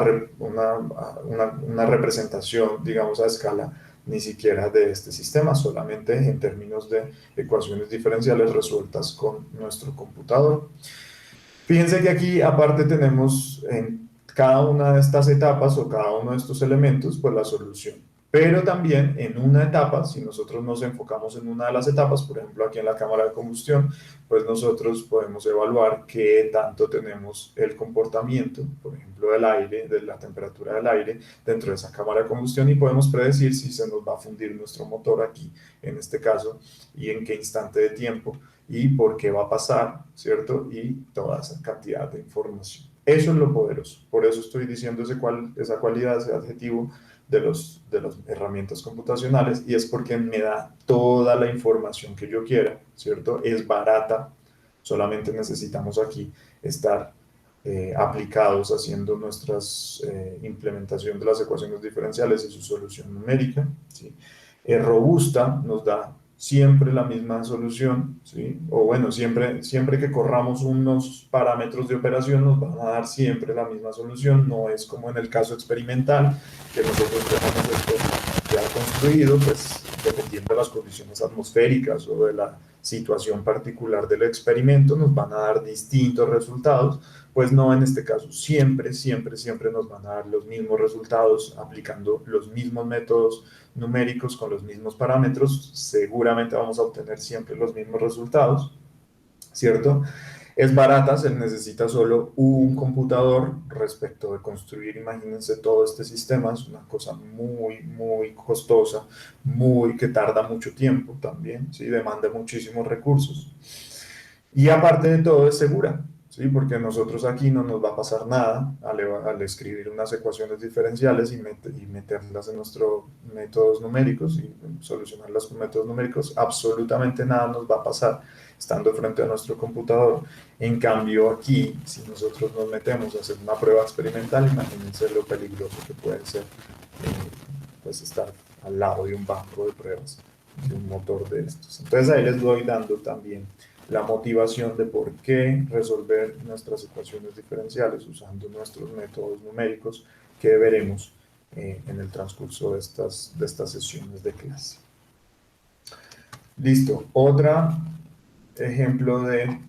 representación, digamos, a escala ni siquiera de este sistema, solamente en términos de ecuaciones diferenciales resueltas con nuestro computador. Fíjense que aquí aparte tenemos en cada una de estas etapas o cada uno de estos elementos, pues la solución. Pero también en una etapa, si nosotros nos enfocamos en una de las etapas, por ejemplo aquí en la cámara de combustión, pues nosotros podemos evaluar qué tanto tenemos el comportamiento, por ejemplo del aire, de la temperatura del aire dentro de esa cámara de combustión y podemos predecir si se nos va a fundir nuestro motor aquí, en este caso, y en qué instante de tiempo y por qué va a pasar, ¿cierto? Y toda esa cantidad de información. Eso es lo poderoso. Por eso estoy diciendo esa cualidad, ese adjetivo de las herramientas computacionales y es porque me da toda la información que yo quiera, ¿cierto? Es barata, solamente necesitamos aquí estar aplicados haciendo nuestras implementación de las ecuaciones diferenciales y su solución numérica, ¿sí? Es robusta, nos da siempre la misma solución, ¿sí? O bueno, siempre que corramos unos parámetros de operación nos van a dar siempre la misma solución, no es como en el caso experimental, que nosotros tenemos esto ya construido, pues dependiendo de las condiciones atmosféricas o de la situación particular del experimento, nos van a dar distintos resultados, pues no en este caso, siempre nos van a dar los mismos resultados aplicando los mismos métodos numéricos con los mismos parámetros, seguramente vamos a obtener siempre los mismos resultados, ¿cierto? Es barata, se necesita solo un computador respecto de construir, imagínense todo este sistema, es una cosa muy costosa, que tarda mucho tiempo también, ¿sí? Demanda muchísimos recursos. Y aparte de todo es segura, ¿sí? Porque nosotros aquí no nos va a pasar nada al escribir unas ecuaciones diferenciales y meterlas en nuestros métodos numéricos y solucionarlas con métodos numéricos, absolutamente nada nos va a pasar estando frente a nuestro computador. En cambio aquí, si nosotros nos metemos a hacer una prueba experimental, imagínense lo peligroso que puede ser pues estar al lado de un banco de pruebas, de un motor de estos. Entonces ahí les voy dando también la motivación de por qué resolver nuestras ecuaciones diferenciales usando nuestros métodos numéricos que veremos en el transcurso de estas sesiones de clase. Listo. Otro ejemplo de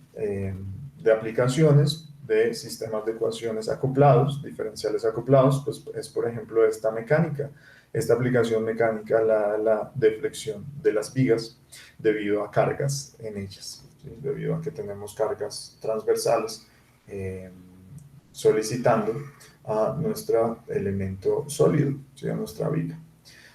aplicaciones de sistemas de ecuaciones acoplados, diferenciales acoplados, pues es por ejemplo esta mecánica. Esta aplicación mecánica, la deflexión de las vigas debido a cargas en ellas. ¿Sí? Debido a que tenemos cargas transversales solicitando a nuestro elemento sólido, ¿sí? A nuestra viga.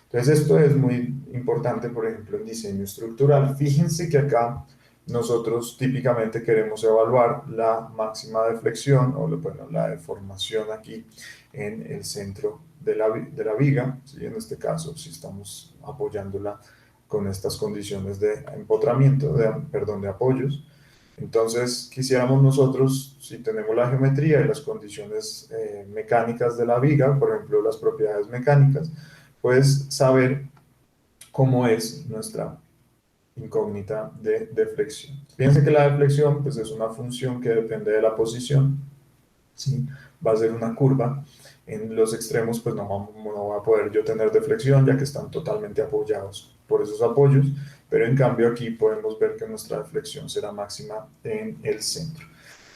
Entonces esto es muy importante, por ejemplo, en diseño estructural. Fíjense que acá nosotros típicamente queremos evaluar la máxima deflexión o bueno, la deformación aquí en el centro de la viga, ¿sí? En este caso, si estamos apoyándola con estas condiciones de empotramiento, perdón, de apoyos. Entonces, quisiéramos nosotros, si tenemos la geometría y las condiciones mecánicas de la viga, por ejemplo, las propiedades mecánicas, pues saber cómo es nuestra incógnita de deflexión. Fíjense que la deflexión pues, es una función que depende de la posición, ¿sí? Va a ser una curva. En los extremos, pues no va a poder yo tener deflexión, ya que están totalmente apoyados por esos apoyos, pero en cambio aquí podemos ver que nuestra deflexión será máxima en el centro.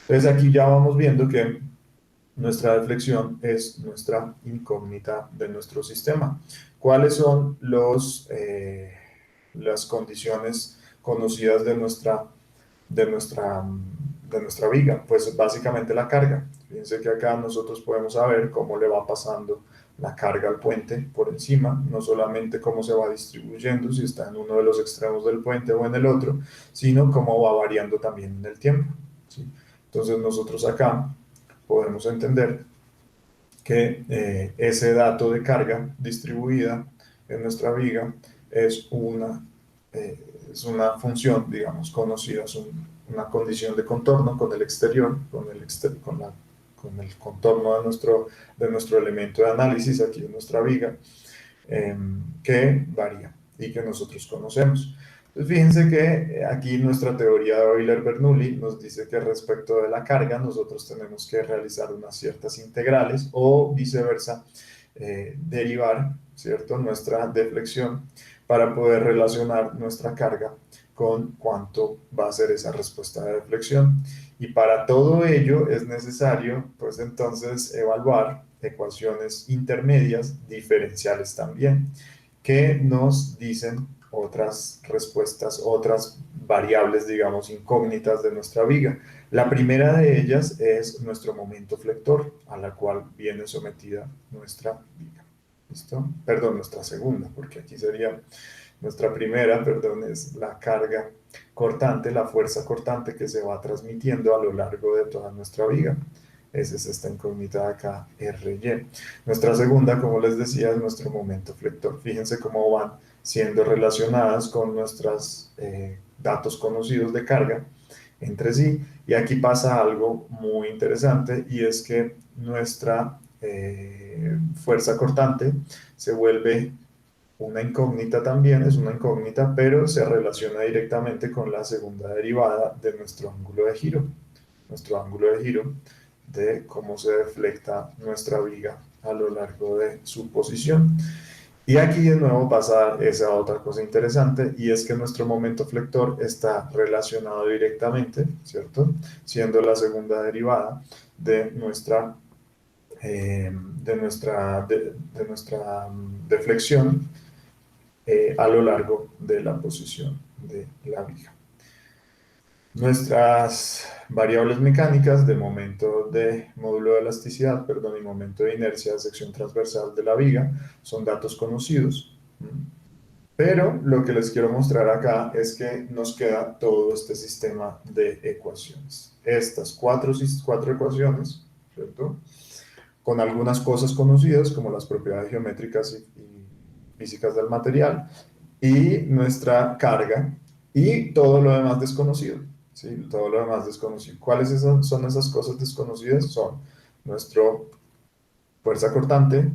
Entonces aquí ya vamos viendo que nuestra deflexión es nuestra incógnita de nuestro sistema. ¿Cuáles son las condiciones conocidas de nuestra, de nuestra viga? Pues básicamente la carga. Fíjense que acá nosotros podemos saber cómo le va pasando la carga al puente por encima, no solamente cómo se va distribuyendo, si está en uno de los extremos del puente o en el otro, sino cómo va variando también en el tiempo, ¿sí? Entonces nosotros acá podemos entender que ese dato de carga distribuida en nuestra viga es eh, es una función, digamos, conocida, es una condición de contorno con el exterior, con el contorno de nuestro elemento de análisis, aquí en nuestra viga, que varía y que nosotros conocemos. Entonces, fíjense que aquí nuestra teoría de Euler-Bernoulli nos dice que respecto de la carga nosotros tenemos que realizar unas ciertas integrales o viceversa, derivar, ¿cierto?, nuestra deflexión para poder relacionar nuestra carga con cuánto va a ser esa respuesta de deflexión. Y para todo ello es necesario, pues entonces, evaluar ecuaciones intermedias diferenciales también, que nos dicen otras respuestas, otras variables, digamos, incógnitas de nuestra viga. La primera de ellas es nuestro momento flector, a la cual viene sometida nuestra viga. ¿Listo? Perdón, nuestra segunda, porque aquí sería nuestra primera, perdón, es la carga cortante, la fuerza cortante que se va transmitiendo a lo largo de toda nuestra viga. Esa es esta incógnita de acá, RY. Nuestra segunda, como les decía, es nuestro momento flector. Fíjense cómo van siendo relacionadas con nuestros datos conocidos de carga entre sí. Y aquí pasa algo muy interesante y es que nuestra fuerza cortante se vuelve una incógnita también, es una incógnita, pero se relaciona directamente con la segunda derivada de nuestro ángulo de giro. Nuestro ángulo de giro de cómo se deflecta nuestra viga a lo largo de su posición. Y aquí de nuevo pasa esa otra cosa interesante y es que nuestro momento flector está relacionado directamente, ¿cierto? Siendo la segunda derivada de de nuestra deflexión a lo largo de la posición de la viga. Nuestras variables mecánicas de momento de módulo de elasticidad, perdón, y momento de inercia de sección transversal de la viga son datos conocidos. Pero lo que les quiero mostrar acá es que nos queda todo este sistema de ecuaciones. Estas cuatro ecuaciones, ¿cierto?, con algunas cosas conocidas como las propiedades geométricas y físicas del material y nuestra carga y todo lo demás desconocido. ¿Sí? Todo lo demás desconocido. ¿Cuáles son esas cosas desconocidas? Son nuestra fuerza cortante,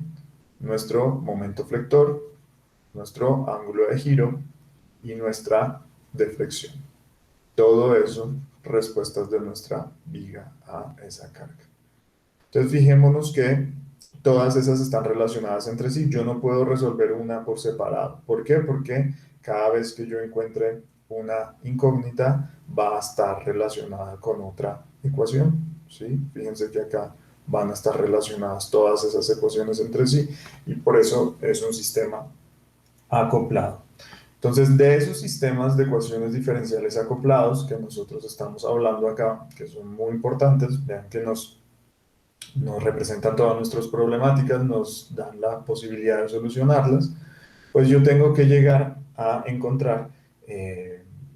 nuestro momento flector, nuestro ángulo de giro y nuestra deflexión. Todo eso, respuestas de nuestra viga a esa carga. Entonces, fijémonos que todas esas están relacionadas entre sí. Yo no puedo resolver una por separado. ¿Por qué? Porque cada vez que yo encuentre una incógnita, va a estar relacionada con otra ecuación, ¿sí? Fíjense que acá van a estar relacionadas todas esas ecuaciones entre sí y por eso es un sistema acoplado. Entonces, de esos sistemas de ecuaciones diferenciales acoplados que nosotros estamos hablando acá, que son muy importantes, vean que nos representan todas nuestras problemáticas, nos dan la posibilidad de solucionarlas, pues yo tengo que llegar a encontrar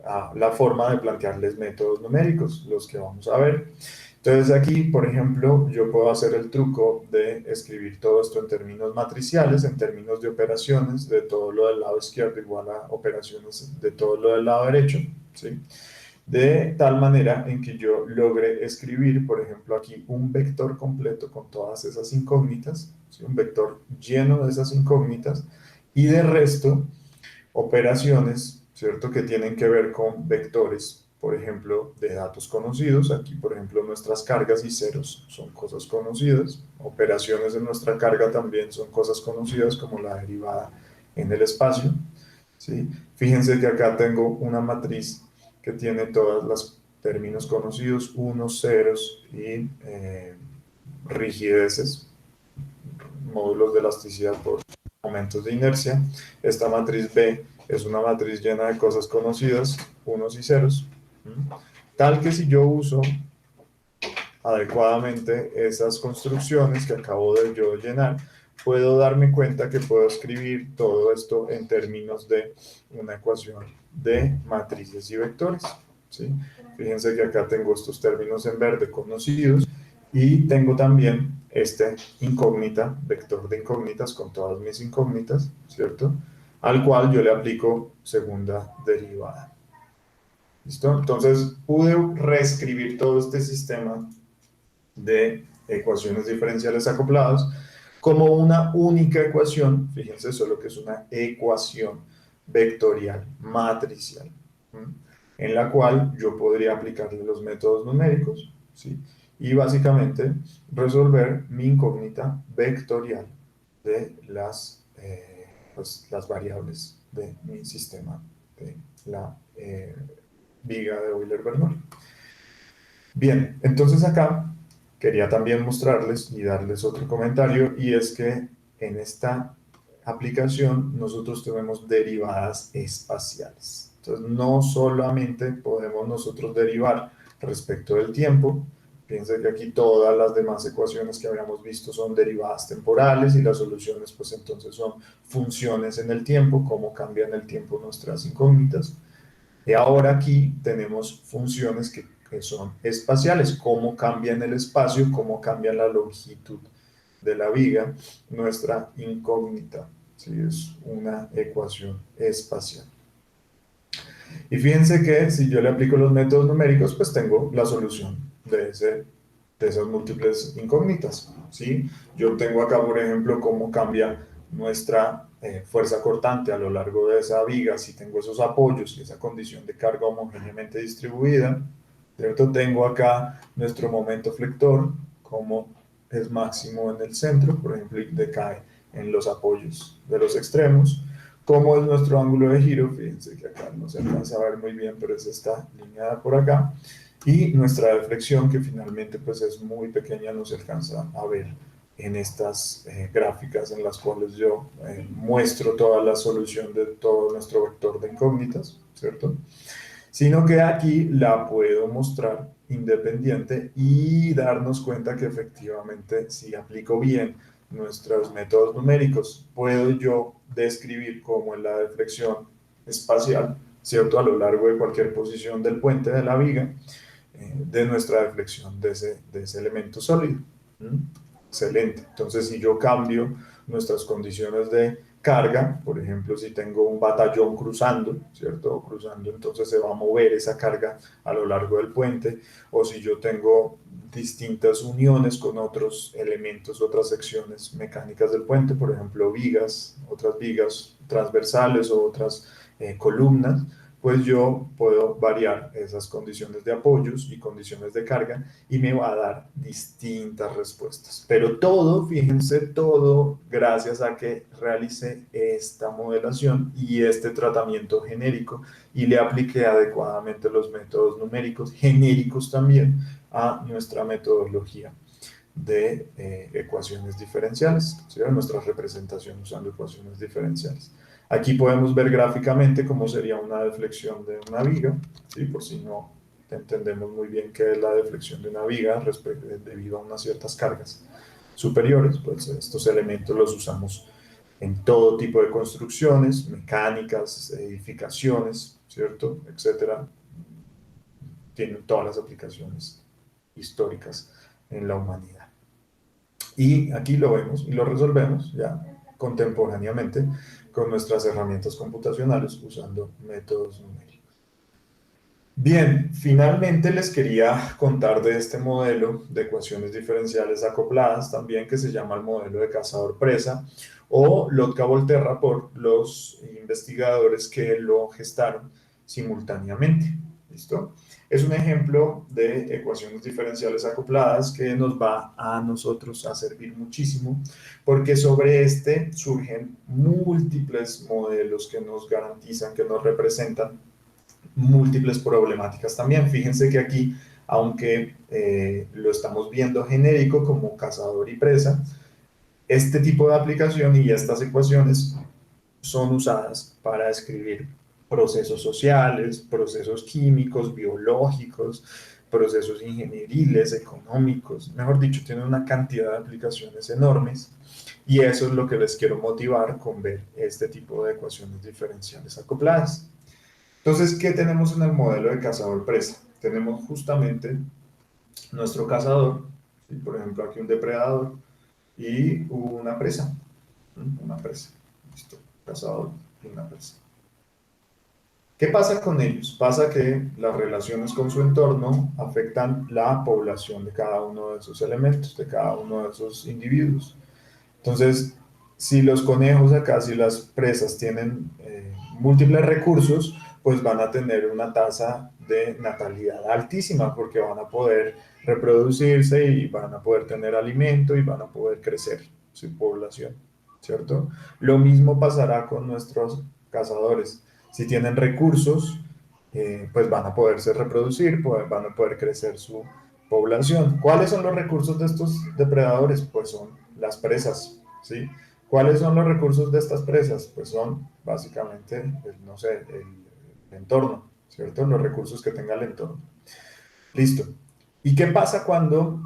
a la forma de plantearles métodos numéricos, los que vamos a ver. Entonces aquí, por ejemplo, yo puedo hacer el truco de escribir todo esto en términos matriciales, en términos de operaciones, de todo lo del lado izquierdo igual a operaciones de todo lo del lado derecho, ¿sí? De tal manera en que yo logre escribir, por ejemplo, aquí un vector completo con todas esas incógnitas, ¿sí? Un vector lleno de esas incógnitas, y de resto, operaciones, ¿cierto?, que tienen que ver con vectores por ejemplo, de datos conocidos. Aquí, por ejemplo, nuestras cargas y ceros son cosas conocidas. Operaciones de nuestra carga también son cosas conocidas, como la derivada en el espacio, ¿sí? Fíjense que acá tengo una matriz que tiene todos los términos conocidos, unos, ceros y rigideces, módulos de elasticidad por momentos de inercia. Esta matriz B es una matriz llena de cosas conocidas, unos y ceros, tal que si yo uso adecuadamente esas construcciones que acabo de yo llenar, puedo darme cuenta que puedo escribir todo esto en términos de una ecuación de matrices y vectores, ¿sí? Fíjense que acá tengo estos términos en verde conocidos y tengo también este incógnita, vector de incógnitas con todas mis incógnitas, ¿cierto? Al cual yo le aplico segunda derivada. ¿Listo? Entonces pude reescribir todo este sistema de ecuaciones diferenciales acopladas como una única ecuación, fíjense solo que es una ecuación vectorial matricial, en la cual yo podría aplicarle los métodos numéricos, ¿sí? Y básicamente resolver mi incógnita vectorial de pues, las variables de mi sistema de la viga de Euler-Bernoulli. Bien, entonces acá quería también mostrarles y darles otro comentario, y es que en esta aplicación nosotros tenemos derivadas espaciales. Entonces no solamente podemos nosotros derivar respecto del tiempo. Piensen que aquí todas las demás ecuaciones que habíamos visto son derivadas temporales y las soluciones pues entonces son funciones en el tiempo, cómo cambian el tiempo nuestras incógnitas. Y ahora aquí tenemos funciones que son espaciales, cómo cambian el espacio, cómo cambia la longitud de la viga, nuestra incógnita, ¿sí? Es una ecuación espacial. Y fíjense que si yo le aplico los métodos numéricos, pues tengo la solución de esas múltiples incógnitas, ¿sí? Yo tengo acá, por ejemplo, cómo cambia nuestra fuerza cortante a lo largo de esa viga, si tengo esos apoyos y esa condición de carga homogéneamente distribuida, ¿cierto? Tengo acá nuestro momento flector, como es máximo en el centro, por ejemplo, y decae en los apoyos de los extremos. ¿Cómo es nuestro ángulo de giro? Fíjense que acá no se alcanza a ver muy bien, pero es esta lineada por acá. Y nuestra deflexión, que finalmente pues es muy pequeña, no se alcanza a ver en estas gráficas en las cuales yo muestro toda la solución de todo nuestro vector de incógnitas, ¿cierto? Sino que aquí la puedo mostrar independiente y darnos cuenta que efectivamente si aplico bien nuestros métodos numéricos, puedo yo describir cómo es la deflexión espacial, ¿cierto? A lo largo de cualquier posición del puente de la viga, de nuestra deflexión de ese elemento sólido. ¿Mm? Excelente. Entonces, si yo cambio nuestras condiciones de carga, por ejemplo, si tengo un batallón cruzando, ¿cierto? Cruzando, entonces se va a mover esa carga a lo largo del puente, o si yo tengo distintas uniones con otros elementos, otras secciones mecánicas del puente, por ejemplo, vigas, otras vigas transversales o otras columnas, pues yo puedo variar esas condiciones de apoyos y condiciones de carga y me va a dar distintas respuestas. Pero todo, fíjense, todo gracias a que realicé esta modelación y este tratamiento genérico y le apliqué adecuadamente los métodos numéricos genéricos también a nuestra metodología de ecuaciones diferenciales, ¿sí? Nuestra representación usando ecuaciones diferenciales. Aquí podemos ver gráficamente cómo sería una deflexión de una viga, ¿sí? Por si no entendemos muy bien qué es la deflexión de una viga debido a unas ciertas cargas superiores, pues estos elementos los usamos en todo tipo de construcciones, mecánicas, edificaciones, ¿cierto? Etcétera. Tienen todas las aplicaciones históricas en la humanidad. Y aquí lo vemos y lo resolvemos ya contemporáneamente con nuestras herramientas computacionales usando métodos numéricos. Bien, finalmente les quería contar de este modelo de ecuaciones diferenciales acopladas también, que se llama el modelo de cazador-presa o Lotka-Volterra por los investigadores que lo gestaron simultáneamente. ¿Listo? Es un ejemplo de ecuaciones diferenciales acopladas que nos va a nosotros a servir muchísimo porque sobre este surgen múltiples modelos que nos garantizan, que nos representan múltiples problemáticas también. Fíjense que aquí, aunque lo estamos viendo genérico como cazador y presa, este tipo de aplicación y estas ecuaciones son usadas para describir procesos sociales, procesos químicos, biológicos, procesos ingenieriles, económicos, mejor dicho, tienen una cantidad de aplicaciones enormes y eso es lo que les quiero motivar con ver este tipo de ecuaciones diferenciales acopladas. Entonces, ¿qué tenemos en el modelo de cazador-presa? Tenemos justamente nuestro cazador, ¿sí? Por ejemplo, aquí un depredador y una presa, una presa, listo, cazador y una presa. ¿Qué pasa con ellos? Pasa que las relaciones con su entorno afectan la población de cada uno de esos elementos, de cada uno de esos individuos. Entonces, si los conejos acá, si las presas tienen múltiples recursos, pues van a tener una tasa de natalidad altísima porque van a poder reproducirse y van a poder tener alimento y van a poder crecer su población, ¿cierto? Lo mismo pasará con nuestros cazadores. Si tienen recursos, pues van a poderse reproducir, van a poder crecer su población. ¿Cuáles son los recursos de estos depredadores? Pues son las presas, ¿sí? ¿Cuáles son los recursos de estas presas? Pues son básicamente, pues, no sé, el entorno, ¿cierto? Los recursos que tenga el entorno. Listo. ¿Y qué pasa cuando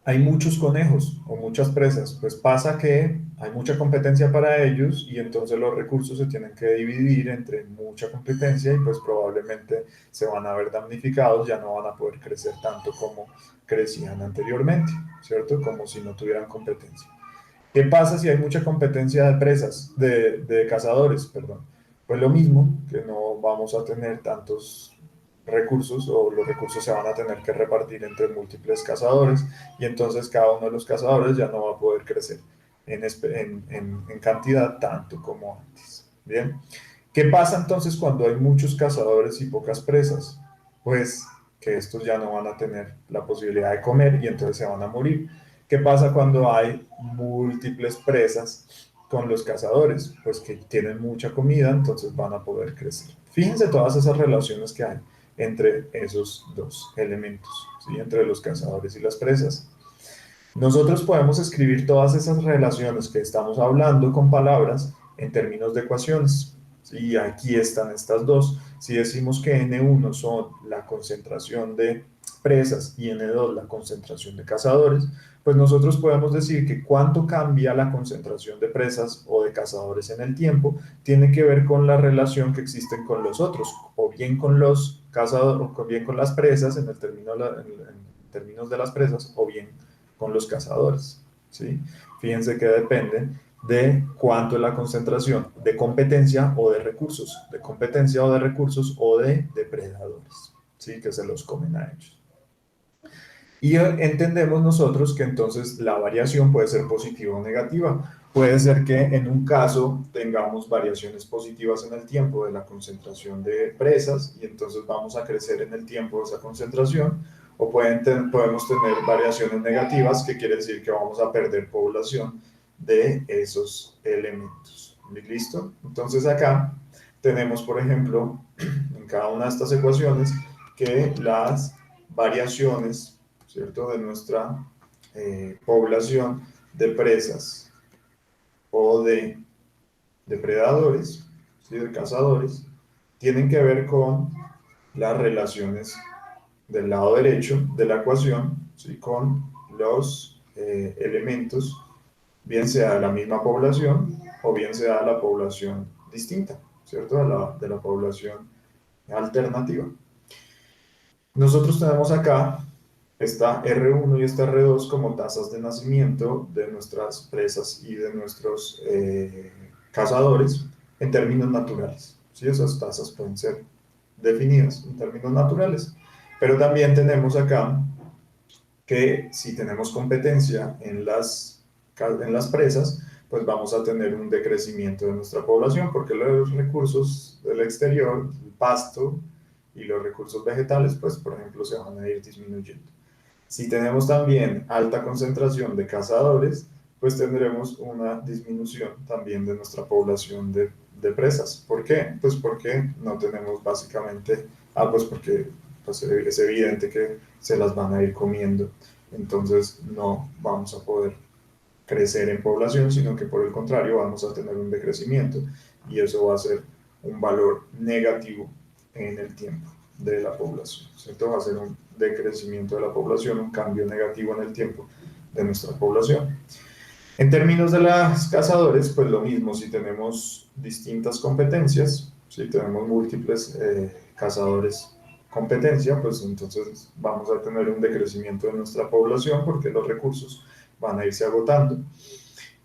hay muchos conejos o muchas presas? Pues pasa que hay mucha competencia para ellos y entonces los recursos se tienen que dividir entre mucha competencia y pues probablemente se van a ver damnificados, ya no van a poder crecer tanto como crecían anteriormente, ¿cierto? Como si no tuvieran competencia. ¿Qué pasa si hay mucha competencia de presas, de cazadores, perdón? Pues lo mismo, que no vamos a tener tantos recursos o los recursos se van a tener que repartir entre múltiples cazadores y entonces cada uno de los cazadores ya no va a poder crecer en cantidad tanto como antes. Bien, ¿qué pasa entonces cuando hay muchos cazadores y pocas presas? Pues que estos ya no van a tener la posibilidad de comer y entonces se van a morir. ¿Qué pasa cuando hay múltiples presas con los cazadores? Pues que tienen mucha comida, entonces van a poder crecer. Fíjense todas esas relaciones que hay entre esos dos elementos, ¿sí? Entre los cazadores y las presas. Nosotros podemos escribir todas esas relaciones que estamos hablando con palabras en términos de ecuaciones. Y aquí están estas dos. Si decimos que N1 son la concentración de presas y N2 la concentración de cazadores, pues nosotros podemos decir que cuánto cambia la concentración de presas o de cazadores en el tiempo tiene que ver con la relación que existen con los otros, o bien con los cazadores, o bien con las presas en términos de las presas, o bien con los cazadores, ¿sí? Fíjense que depende de cuánto es la concentración de competencia o de recursos, de competencia o de recursos o de depredadores, ¿sí? Que se los comen a ellos. Y entendemos nosotros que entonces la variación puede ser positiva o negativa. Puede ser que en un caso tengamos variaciones positivas en el tiempo de la concentración de presas y entonces vamos a crecer en el tiempo de esa concentración, o podemos tener variaciones negativas, que quiere decir que vamos a perder población de esos elementos. ¿Listo? Entonces acá tenemos, por ejemplo, en cada una de estas ecuaciones, que las variaciones, ¿cierto?, de nuestra población de presas o de depredadores, ¿sí?, de cazadores, tienen que ver con las relaciones del lado derecho de la ecuación, ¿sí?, con los elementos, bien sea de la misma población o bien sea de la población distinta, ¿cierto?, de la población alternativa. Nosotros tenemos acá esta R1 y esta R2 como tasas de nacimiento de nuestras presas y de nuestros cazadores en términos naturales. ¿Sí? Esas tasas pueden ser definidas en términos naturales. Pero también tenemos acá que si tenemos competencia en las presas, pues vamos a tener un decrecimiento de nuestra población porque los recursos del exterior, el pasto, y los recursos vegetales, pues por ejemplo, se van a ir disminuyendo. Si tenemos también alta concentración de cazadores, pues tendremos una disminución también de nuestra población de presas. ¿Por qué? Pues porque no tenemos básicamente, pues porque pues es evidente que se las van a ir comiendo. Entonces no vamos a poder crecer en población, sino que por el contrario vamos a tener un decrecimiento y eso va a ser un valor negativo en el tiempo de la población, ¿cierto? Va a ser un decrecimiento de la población, un cambio negativo en el tiempo de nuestra población. En términos de los cazadores, pues lo mismo, si tenemos distintas competencias, si tenemos múltiples cazadores competencia, pues entonces vamos a tener un decrecimiento de nuestra población porque los recursos van a irse agotando.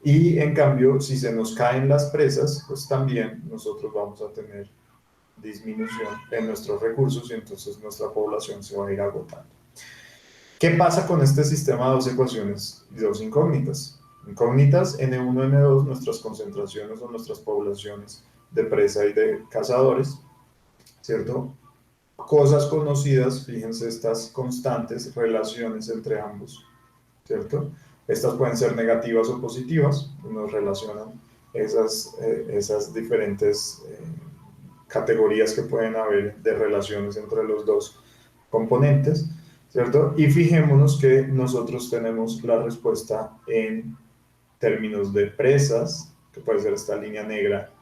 Y en cambio, si se nos caen las presas, pues también nosotros vamos a tener disminución en nuestros recursos y entonces nuestra población se va a ir agotando. ¿Qué pasa con este sistema de dos ecuaciones y dos incógnitas? Incógnitas N1, N2, nuestras concentraciones o nuestras poblaciones de presa y de cazadores, ¿cierto? Cosas conocidas, fíjense estas constantes relaciones entre ambos, ¿cierto? Estas pueden ser negativas o positivas, nos relacionan esas diferentes categorías que pueden haber de relaciones entre los dos componentes, ¿cierto? Y fijémonos que nosotros tenemos la respuesta en términos de presas, que puede ser esta línea negra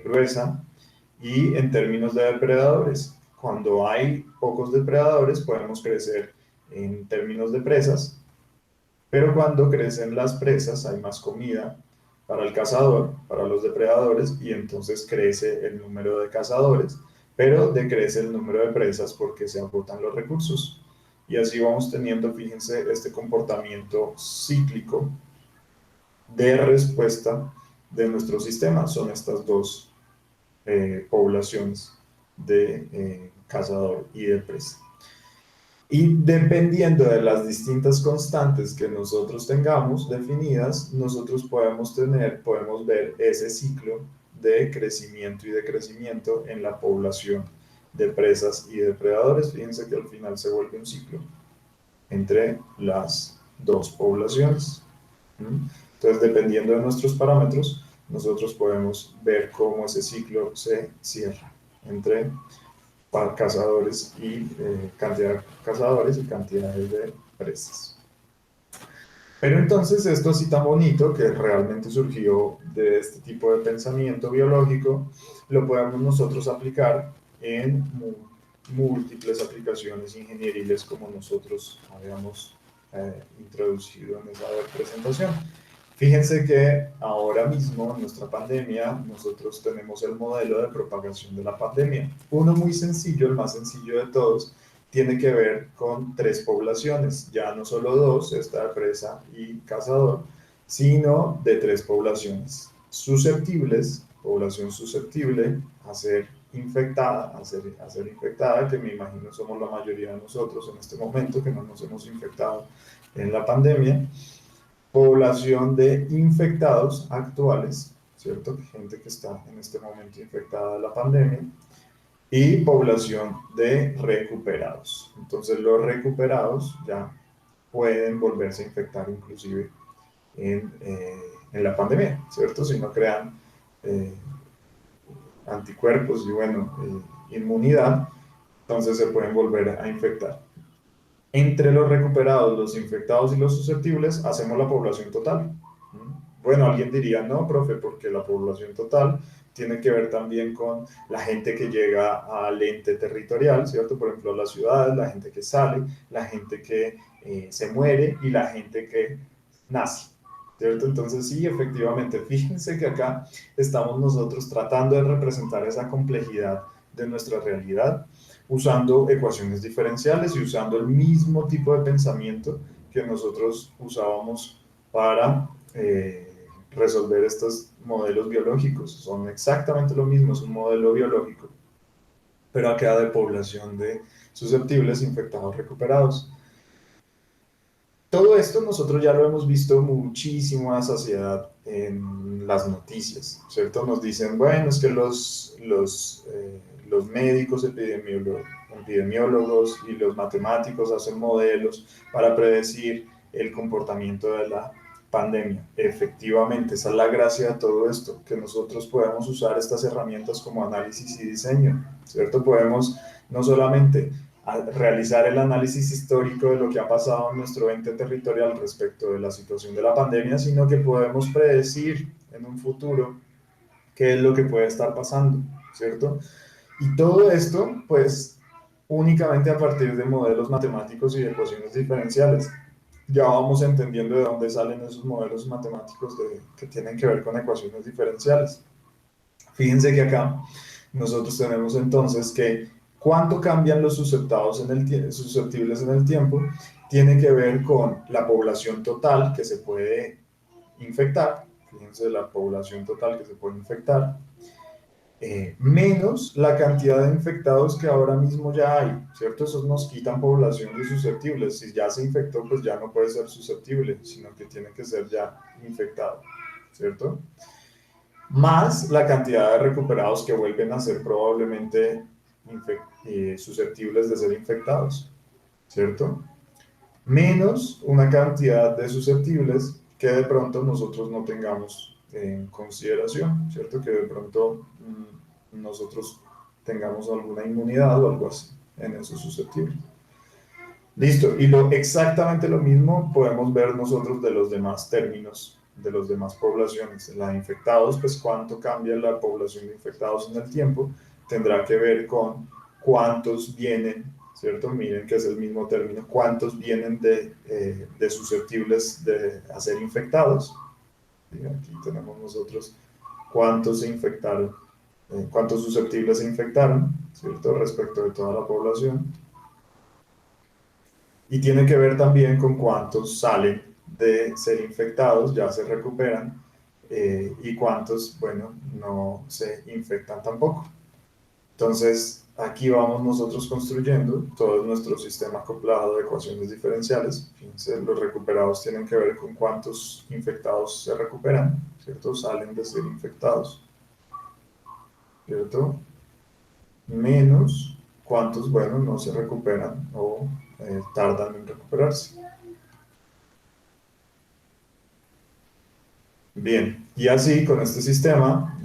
gruesa, y en términos de depredadores. Cuando hay pocos depredadores podemos crecer en términos de presas, pero cuando crecen las presas hay más comida para el cazador, para los depredadores, y entonces crece el número de cazadores, pero decrece el número de presas porque se agotan los recursos. Y así vamos teniendo, fíjense, este comportamiento cíclico de respuesta de nuestro sistema. Son estas dos poblaciones de cazador y de presa. Y dependiendo de las distintas constantes que nosotros tengamos definidas, nosotros podemos ver ese ciclo de crecimiento y decrecimiento en la población de presas y depredadores. Fíjense que al final se vuelve un ciclo entre las dos poblaciones. Entonces, dependiendo de nuestros parámetros, nosotros podemos ver cómo ese ciclo se cierra entre cazadores y cantidad de cazadores y cantidades de presas. Pero entonces esto así tan bonito que realmente surgió de este tipo de pensamiento biológico, lo podemos nosotros aplicar en múltiples aplicaciones ingenieriles como nosotros habíamos introducido en esa presentación. Fíjense que ahora mismo en nuestra pandemia nosotros tenemos el modelo de propagación de la pandemia. Uno muy sencillo, el más sencillo de todos, tiene que ver con tres poblaciones, ya no solo dos, esta de presa y cazador, sino de tres poblaciones susceptibles, población susceptible a ser infectada, a ser infectada, que me imagino somos la mayoría de nosotros en este momento, que no nos hemos infectado en la pandemia, población de infectados actuales, ¿cierto? Gente que está en este momento infectada de la pandemia, y población de recuperados. Entonces los recuperados ya pueden volverse a infectar inclusive en la pandemia, ¿cierto? Si no crean anticuerpos y bueno, inmunidad, entonces se pueden volver a infectar. Entre los recuperados, los infectados y los susceptibles, hacemos la población total. Bueno, alguien diría, no, profe, porque la población total tiene que ver también con la gente que llega al ente territorial, ¿cierto? Por ejemplo, a las ciudades, la gente que sale, la gente que se muere y la gente que nace, ¿cierto? Entonces, sí, efectivamente, fíjense que acá estamos nosotros tratando de representar esa complejidad de nuestra realidad, usando ecuaciones diferenciales y usando el mismo tipo de pensamiento que nosotros usábamos para resolver estos modelos biológicos. Son exactamente lo mismo, es un modelo biológico, pero acá de población de susceptibles, infectados, recuperados. Todo esto nosotros ya lo hemos visto muchísimo a saciedad en las noticias, ¿cierto? Nos dicen, bueno, es que los médicos epidemiólogos y los matemáticos hacen modelos para predecir el comportamiento de la pandemia. Efectivamente, esa es la gracia de todo esto, que nosotros podemos usar estas herramientas como análisis y diseño, ¿cierto? Podemos no solamente realizar el análisis histórico de lo que ha pasado en nuestro ente territorial respecto de la situación de la pandemia, sino que podemos predecir en un futuro qué es lo que puede estar pasando, ¿cierto? Y todo esto, pues, únicamente a partir de modelos matemáticos y de ecuaciones diferenciales. Ya vamos entendiendo de dónde salen esos modelos matemáticos que tienen que ver con ecuaciones diferenciales. Fíjense que acá nosotros tenemos entonces que cuánto cambian los susceptibles en el tiempo tiene que ver con la población total que se puede infectar, fíjense la población total que se puede infectar, menos la cantidad de infectados que ahora mismo ya hay, ¿cierto? Esos nos quitan población de susceptibles. Si ya se infectó, pues ya no puede ser susceptible, sino que tiene que ser ya infectado, ¿cierto? Más la cantidad de recuperados que vuelven a ser probablemente susceptibles de ser infectados, ¿cierto? Menos una cantidad de susceptibles que de pronto nosotros no tengamos en consideración, ¿cierto? Que de pronto nosotros tengamos alguna inmunidad o algo así en esos susceptibles. Listo, y exactamente lo mismo podemos ver nosotros de los demás términos, de las demás poblaciones. La de infectados, pues cuánto cambia la población de infectados en el tiempo, tendrá que ver con cuántos vienen, ¿cierto? Miren que es el mismo término, cuántos vienen de susceptibles a ser infectados. Y aquí tenemos nosotros cuántos se infectaron, cuántos susceptibles se infectaron, ¿cierto? Respecto de toda la población. Y tiene que ver también con cuántos salen de ser infectados, ya se recuperan, y cuántos, bueno, no se infectan tampoco. Entonces, aquí vamos nosotros construyendo todo nuestro sistema acoplado de ecuaciones diferenciales. Fíjense, los recuperados tienen que ver con cuántos infectados se recuperan, ¿cierto? Salen de ser infectados, ¿cierto? Menos cuántos, bueno, no se recuperan o tardan en recuperarse. Bien, y así con este sistema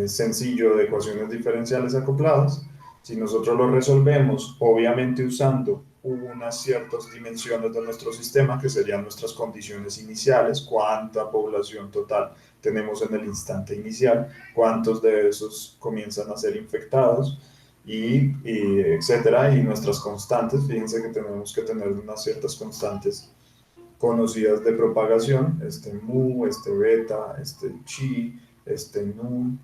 sencillo de ecuaciones diferenciales acopladas, si nosotros lo resolvemos, obviamente usando unas ciertas dimensiones de nuestro sistema, que serían nuestras condiciones iniciales, cuánta población total tenemos en el instante inicial, cuántos de esos comienzan a ser infectados, y etcétera, y nuestras constantes, fíjense que tenemos que tener unas ciertas constantes conocidas de propagación, este mu, este beta, este chi, este nu,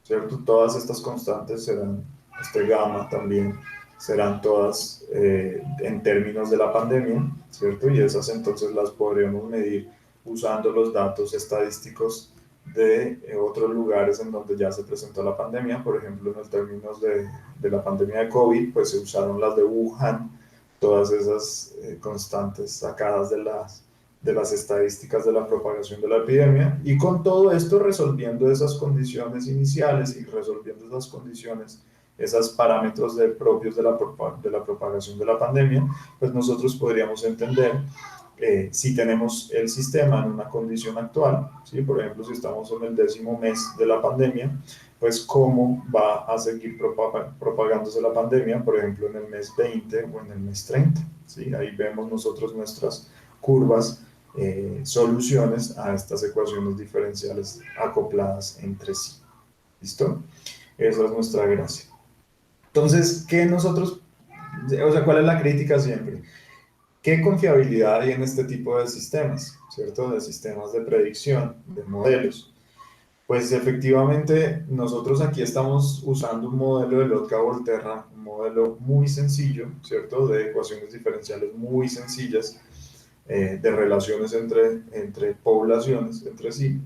¿cierto? Todas estas constantes serán, este gamma también, serán todas en términos de la pandemia, ¿cierto? Y esas entonces las podremos medir usando los datos estadísticos de otros lugares en donde ya se presentó la pandemia, por ejemplo, en los términos de la pandemia de COVID, pues se usaron las de Wuhan, todas esas constantes sacadas de las estadísticas de la propagación de la epidemia, y con todo esto resolviendo esas condiciones iniciales y resolviendo esas condiciones, esos parámetros propios de la propagación de la pandemia, pues nosotros podríamos entender si tenemos el sistema en una condición actual, ¿sí? Por ejemplo, si estamos en el 10º mes de la pandemia, pues cómo va a seguir propagándose la pandemia, por ejemplo, en el mes 20 o en el mes 30. ¿Sí? Ahí vemos nosotros nuestras curvas, soluciones a estas ecuaciones diferenciales acopladas entre sí. ¿Listo? Esa es nuestra gracia. Entonces, ¿cuál es la crítica siempre? ¿Qué confiabilidad hay en este tipo de sistemas, ¿cierto? De sistemas de predicción, de modelos. Pues efectivamente nosotros aquí estamos usando un modelo de Lotka-Volterra, un modelo muy sencillo, ¿cierto? De ecuaciones diferenciales muy sencillas, de relaciones entre poblaciones, entre sí,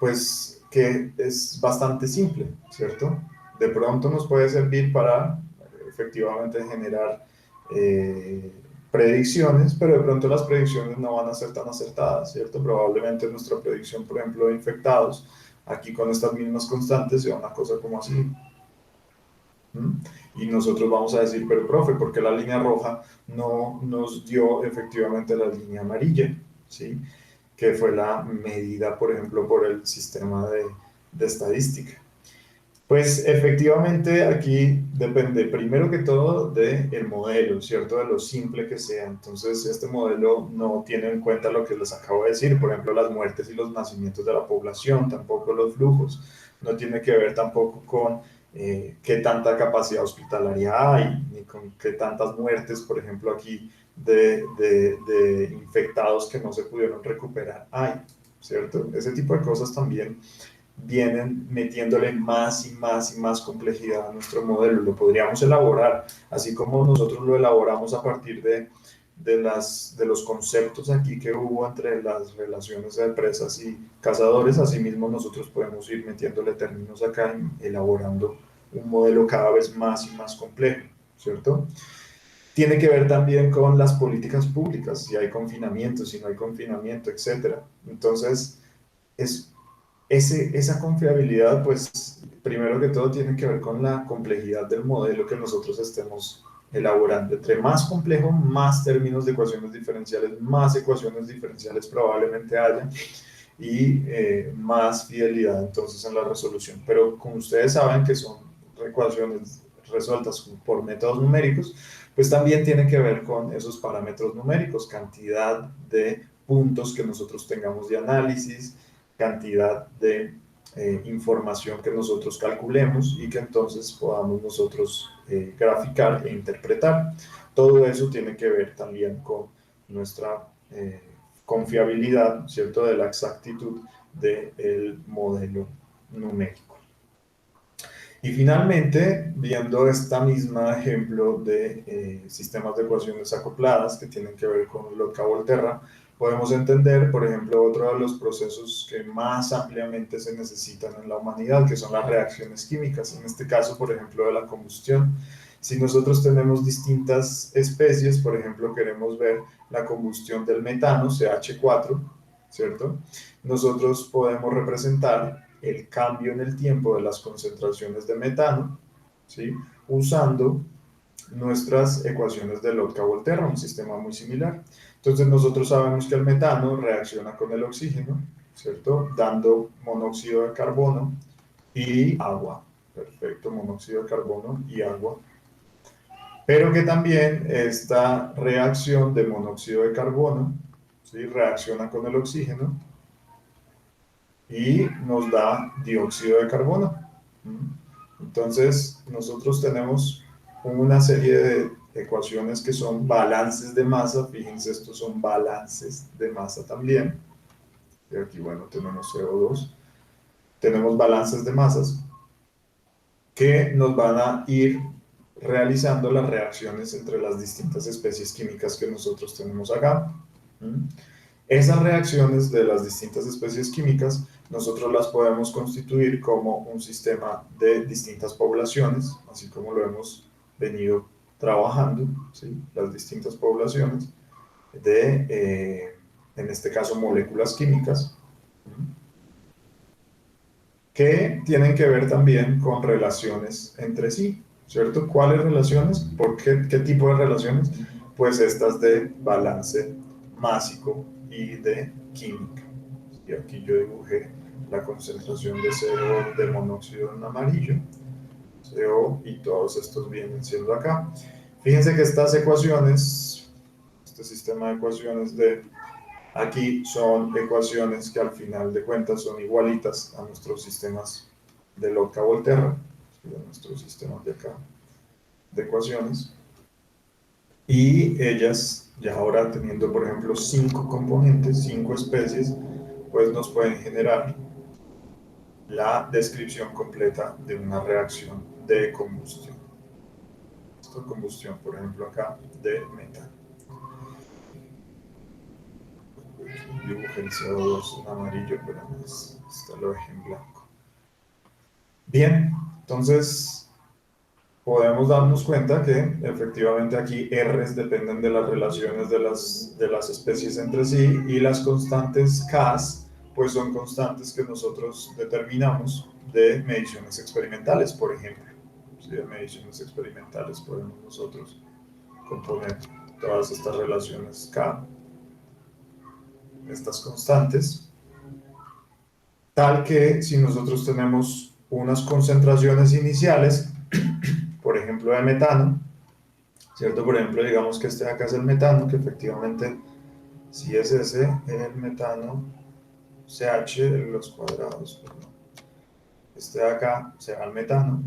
pues que es bastante simple, ¿cierto? De pronto nos puede servir para efectivamente generar predicciones, pero de pronto las predicciones no van a ser tan acertadas, ¿cierto? Probablemente nuestra predicción, por ejemplo, de infectados, aquí con estas mismas constantes, sea una cosa como así. ¿Mm? Y nosotros vamos a decir, pero profe, ¿por qué la línea roja no nos dio efectivamente la línea amarilla? ¿Sí? Que fue la medida, por ejemplo, por el sistema de estadística. Pues efectivamente aquí depende primero que todo del modelo, ¿cierto? De lo simple que sea. Entonces este modelo no tiene en cuenta lo que les acabo de decir, por ejemplo las muertes y los nacimientos de la población, tampoco los flujos. No tiene que ver tampoco con qué tanta capacidad hospitalaria hay, ni con qué tantas muertes, por ejemplo aquí, de infectados que no se pudieron recuperar hay, ¿cierto? Ese tipo de cosas también vienen metiéndole más y más y más complejidad a nuestro modelo. Lo podríamos elaborar, así como nosotros lo elaboramos a partir de los conceptos aquí que hubo entre las relaciones de presas y cazadores, asimismo nosotros podemos ir metiéndole términos acá y elaborando un modelo cada vez más y más complejo, ¿cierto? Tiene que ver también con las políticas públicas, si hay confinamiento, si no hay confinamiento, etcétera. Entonces, es esa confiabilidad, pues, primero que todo tiene que ver con la complejidad del modelo que nosotros estemos elaborando. Entre más complejo, más términos de ecuaciones diferenciales, más ecuaciones diferenciales probablemente haya y más fidelidad entonces en la resolución. Pero como ustedes saben que son ecuaciones resueltas por métodos numéricos, pues también tiene que ver con esos parámetros numéricos, cantidad de puntos que nosotros tengamos de análisis, cantidad de información que nosotros calculemos y que entonces podamos nosotros graficar e interpretar. Todo eso tiene que ver también con nuestra confiabilidad, ¿cierto?, de la exactitud del modelo numérico. Y finalmente, viendo esta misma ejemplo de sistemas de ecuaciones acopladas que tienen que ver con Lotka-Volterra, podemos entender, por ejemplo, otro de los procesos que más ampliamente se necesitan en la humanidad, que son las reacciones químicas, en este caso, por ejemplo, de la combustión. Si nosotros tenemos distintas especies, por ejemplo, queremos ver la combustión del metano, CH4, ¿cierto? Nosotros podemos representar el cambio en el tiempo de las concentraciones de metano, ¿sí?, usando nuestras ecuaciones de Lotka-Volterra, un sistema muy similar. Entonces nosotros sabemos que el metano reacciona con el oxígeno, ¿cierto?, dando monóxido de carbono y agua. Perfecto, monóxido de carbono y agua. Pero que también esta reacción de monóxido de carbono, ¿sí?, reacciona con el oxígeno y nos da dióxido de carbono. Entonces, nosotros tenemos una serie de ecuaciones que son balances de masa. Fíjense, estos son balances de masa también. Y aquí, bueno, tenemos CO2. Tenemos balances de masas que nos van a ir realizando las reacciones entre las distintas especies químicas que nosotros tenemos acá. Esas reacciones de las distintas especies químicas nosotros las podemos constituir como un sistema de distintas poblaciones, así como lo hemos venido trabajando, ¿sí?, las distintas poblaciones de, en este caso, moléculas químicas, que tienen que ver también con relaciones entre sí, ¿cierto? ¿Cuáles relaciones? ¿Por qué tipo de relaciones? Pues estas de balance másico y de química. Y aquí yo dibujé la concentración de CO de monóxido en amarillo, CO, y todos estos vienen siendo acá. Fíjense que estas ecuaciones, este sistema de ecuaciones de aquí son ecuaciones que al final de cuentas son igualitas a nuestros sistemas de Lotka-Volterra, a nuestros sistemas de acá de ecuaciones. Y ellas, ya ahora teniendo por ejemplo 5 componentes, 5 especies, pues nos pueden generar la descripción completa de una reacción de combustión. Esta combustión, por ejemplo, acá de metano. Dibujé el CO2 en amarillo, pero no está lo dejé en blanco. Bien, entonces podemos darnos cuenta que efectivamente aquí R's dependen de las relaciones de las especies entre sí y las constantes K's pues son constantes que nosotros determinamos de mediciones experimentales, por ejemplo. ¿Sí? De mediciones experimentales podemos nosotros componer todas estas relaciones K, estas constantes, tal que si nosotros tenemos unas concentraciones iniciales, por ejemplo de metano, ¿cierto? Por ejemplo, digamos que este de acá es el metano, que efectivamente si es ese, el metano, CH, los cuadrados, perdón, este de acá será el metano,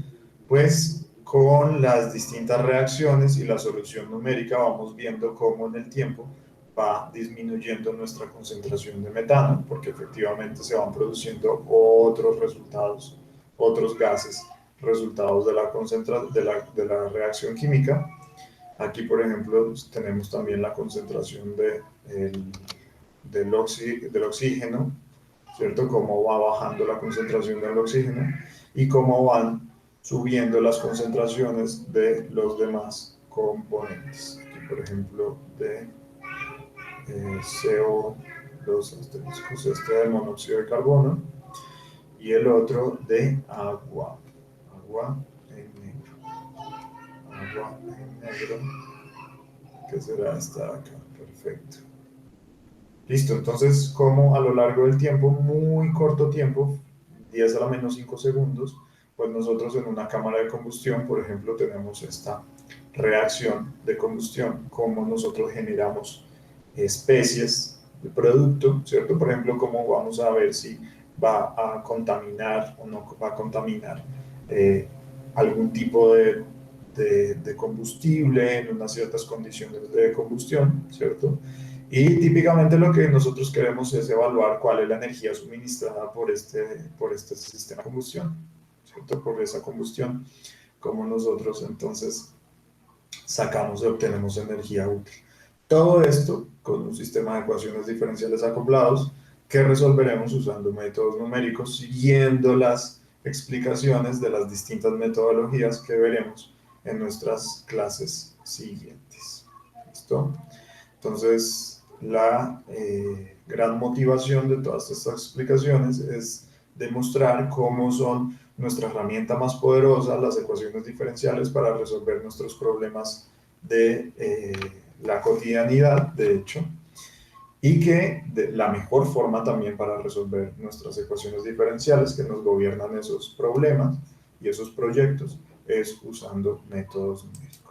pues con las distintas reacciones y la solución numérica vamos viendo cómo en el tiempo va disminuyendo nuestra concentración de metano, porque efectivamente se van produciendo otros resultados, otros gases, resultados de de la reacción química. Aquí, por ejemplo, tenemos también la concentración del oxígeno, ¿cierto? Cómo va bajando la concentración del oxígeno y cómo van subiendo las concentraciones de los demás componentes. Aquí, por ejemplo, de CO, los asteriscos, este del monóxido de carbono, y el otro de agua. Agua en negro. Agua en negro, que será esta de acá. Perfecto. Listo, entonces, como a lo largo del tiempo, muy corto tiempo, 10 a la menos 5 segundos, pues nosotros en una cámara de combustión, por ejemplo, tenemos esta reacción de combustión, como nosotros generamos especies de producto, ¿cierto? Por ejemplo, cómo vamos a ver si va a contaminar o no va a contaminar eh, algún tipo de combustible en unas ciertas condiciones de combustión, ¿cierto? Y típicamente lo que nosotros queremos es evaluar cuál es la energía suministrada por este sistema de combustión, ¿cierto? Por esa combustión, como nosotros entonces sacamos y obtenemos energía útil. Todo esto con un sistema de ecuaciones diferenciales acoplados que resolveremos usando métodos numéricos, siguiendo las explicaciones de las distintas metodologías que veremos en nuestras clases siguientes. ¿Listo? Entonces, la gran motivación de todas estas explicaciones es demostrar cómo son nuestra herramienta más poderosa, las ecuaciones diferenciales, para resolver nuestros problemas de la cotidianidad, de hecho, y que la mejor forma también para resolver nuestras ecuaciones diferenciales que nos gobiernan esos problemas y esos proyectos es usando métodos numéricos.